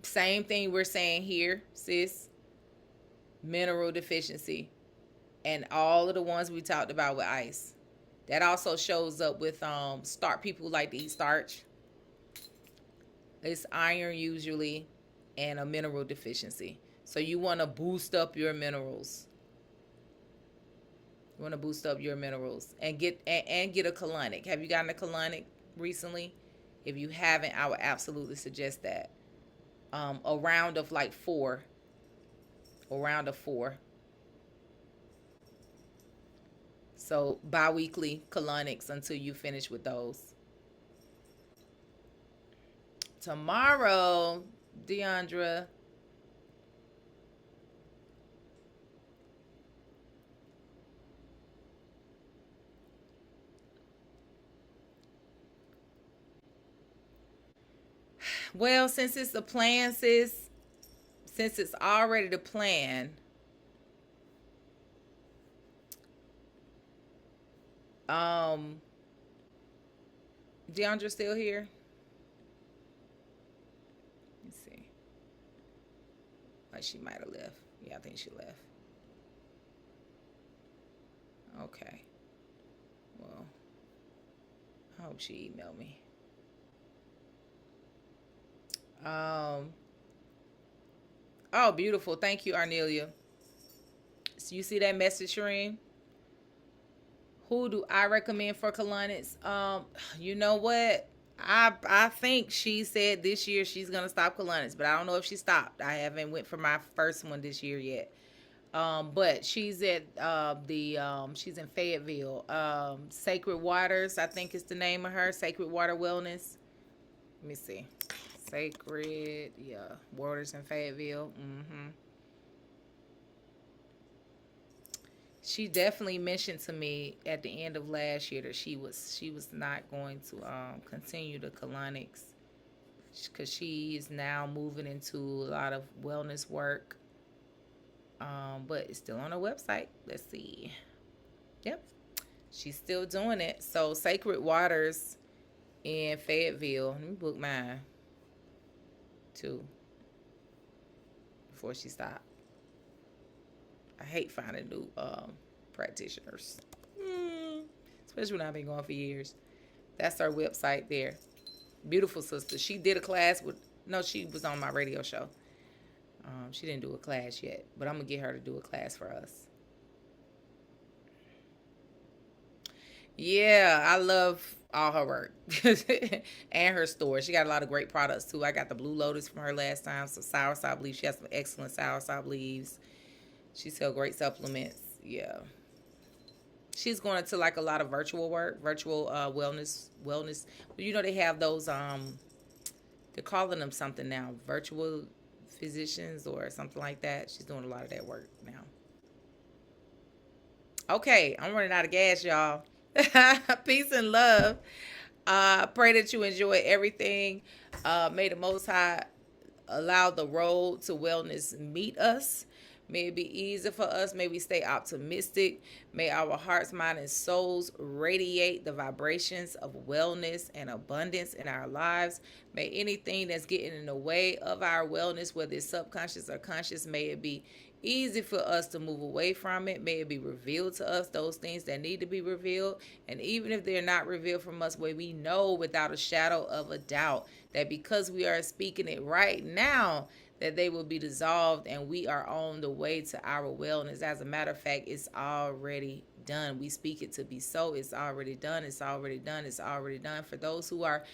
Same thing we're saying here, sis. Mineral deficiency. and all of the ones we talked about with ice. That also shows up with start people who like to eat starch. It's iron usually and a mineral deficiency. So you want to boost up your minerals. You want to boost up your minerals and get a colonic. Have you gotten a colonic recently? If you haven't, I would absolutely suggest that. A round of like four. A round of four. So bi-weekly colonics until you finish with those. Tomorrow, Deandra. Well, since it's the plan, sis, since it's already the plan, um, Deandra still here? Let's see. Like she might have left. Yeah, I think she left. Okay. Well, I hope she emailed me. Um. Oh, beautiful. Thank you, Arnelia. So you see that message, Shireen? Who do I recommend for colonics? You know what? I think she said this year she's gonna stop colonics, but I don't know if she stopped. I haven't went for my first one this year yet. But she's at the she's in Fayetteville. Sacred Waters, I think is the name of her. Sacred Water Wellness. Let me see. Sacred, yeah, Waters in Fayetteville. She definitely mentioned to me at the end of last year that she was not going to continue the colonics because she is now moving into a lot of wellness work. But it's still on her website. Let's see. Yep, she's still doing it. So Sacred Waters in Fayetteville. Let me book mine too before she stopped. I hate finding new practitioners, especially when I've been going for years. That's her website there. Beautiful sister. She did a class with. No, she was on my radio show. She didn't do a class yet, but I'm gonna get her to do a class for us. Yeah, I love all her work and her store. She got a lot of great products too. I got the Blue Lotus from her last time, so soursop leaves. She has some excellent soursop leaves. She sells great supplements. Yeah, she's going into like a lot of virtual work, virtual wellness. You know they have those they're calling them something now, virtual physicians or something like that. She's doing a lot of that work now. Okay, I'm running out of gas, y'all. Peace and love. Pray that you enjoy everything. May the Most High allow the road to wellness meet us. May it be easy for us. May we stay optimistic. May our hearts, mind, and souls radiate the vibrations of wellness and abundance in our lives. May anything that's getting in the way of our wellness, whether it's subconscious or conscious, may it be easy for us to move away from it. May it be revealed to us, those things that need to be revealed. And even if they're not revealed from us, where we know without a shadow of a doubt that because we are speaking it right now, that they will be dissolved and we are on the way to our wellness. As a matter of fact, it's already done. We speak it to be so. It's already done. It's already done. It's already done. For those who are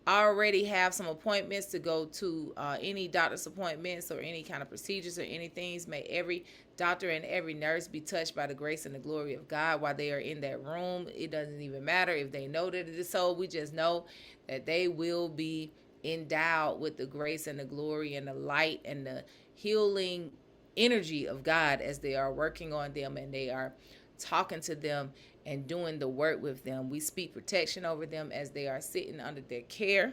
already have some appointments to go to any doctor's appointments or any kind of procedures or anything, may every doctor and every nurse be touched by the grace and the glory of God while they are in that room. It doesn't even matter if they know that it is so. We just know that they will be endowed with the grace and the glory and the light and the healing energy of God as they are working on them and they are talking to them and doing the work with them. We speak protection over them as they are sitting under their care.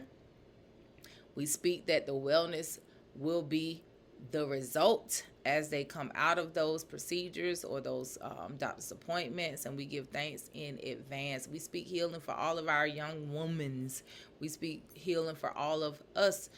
We speak that the wellness will be the result as they come out of those procedures or those doctor's appointments, and we give thanks in advance. We speak healing for all of our young women. We speak healing for all of us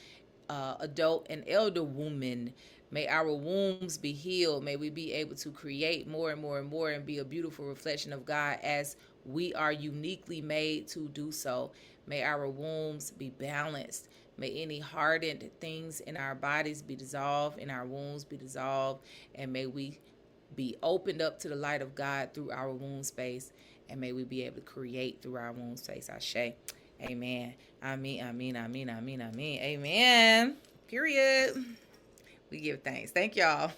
adult and elder women. May our wombs be healed. May we be able to create more and more and more and be a beautiful reflection of God as we are uniquely made to do so. May our wombs be balanced. May any hardened things in our bodies be dissolved, in our wombs be dissolved, and may we be opened up to the light of God through our womb space, and may we be able to create through our womb space. Ashe. Amen. Amen. Amen. Amen. Amen. Amen. Amen. Period. We give thanks. Thank y'all.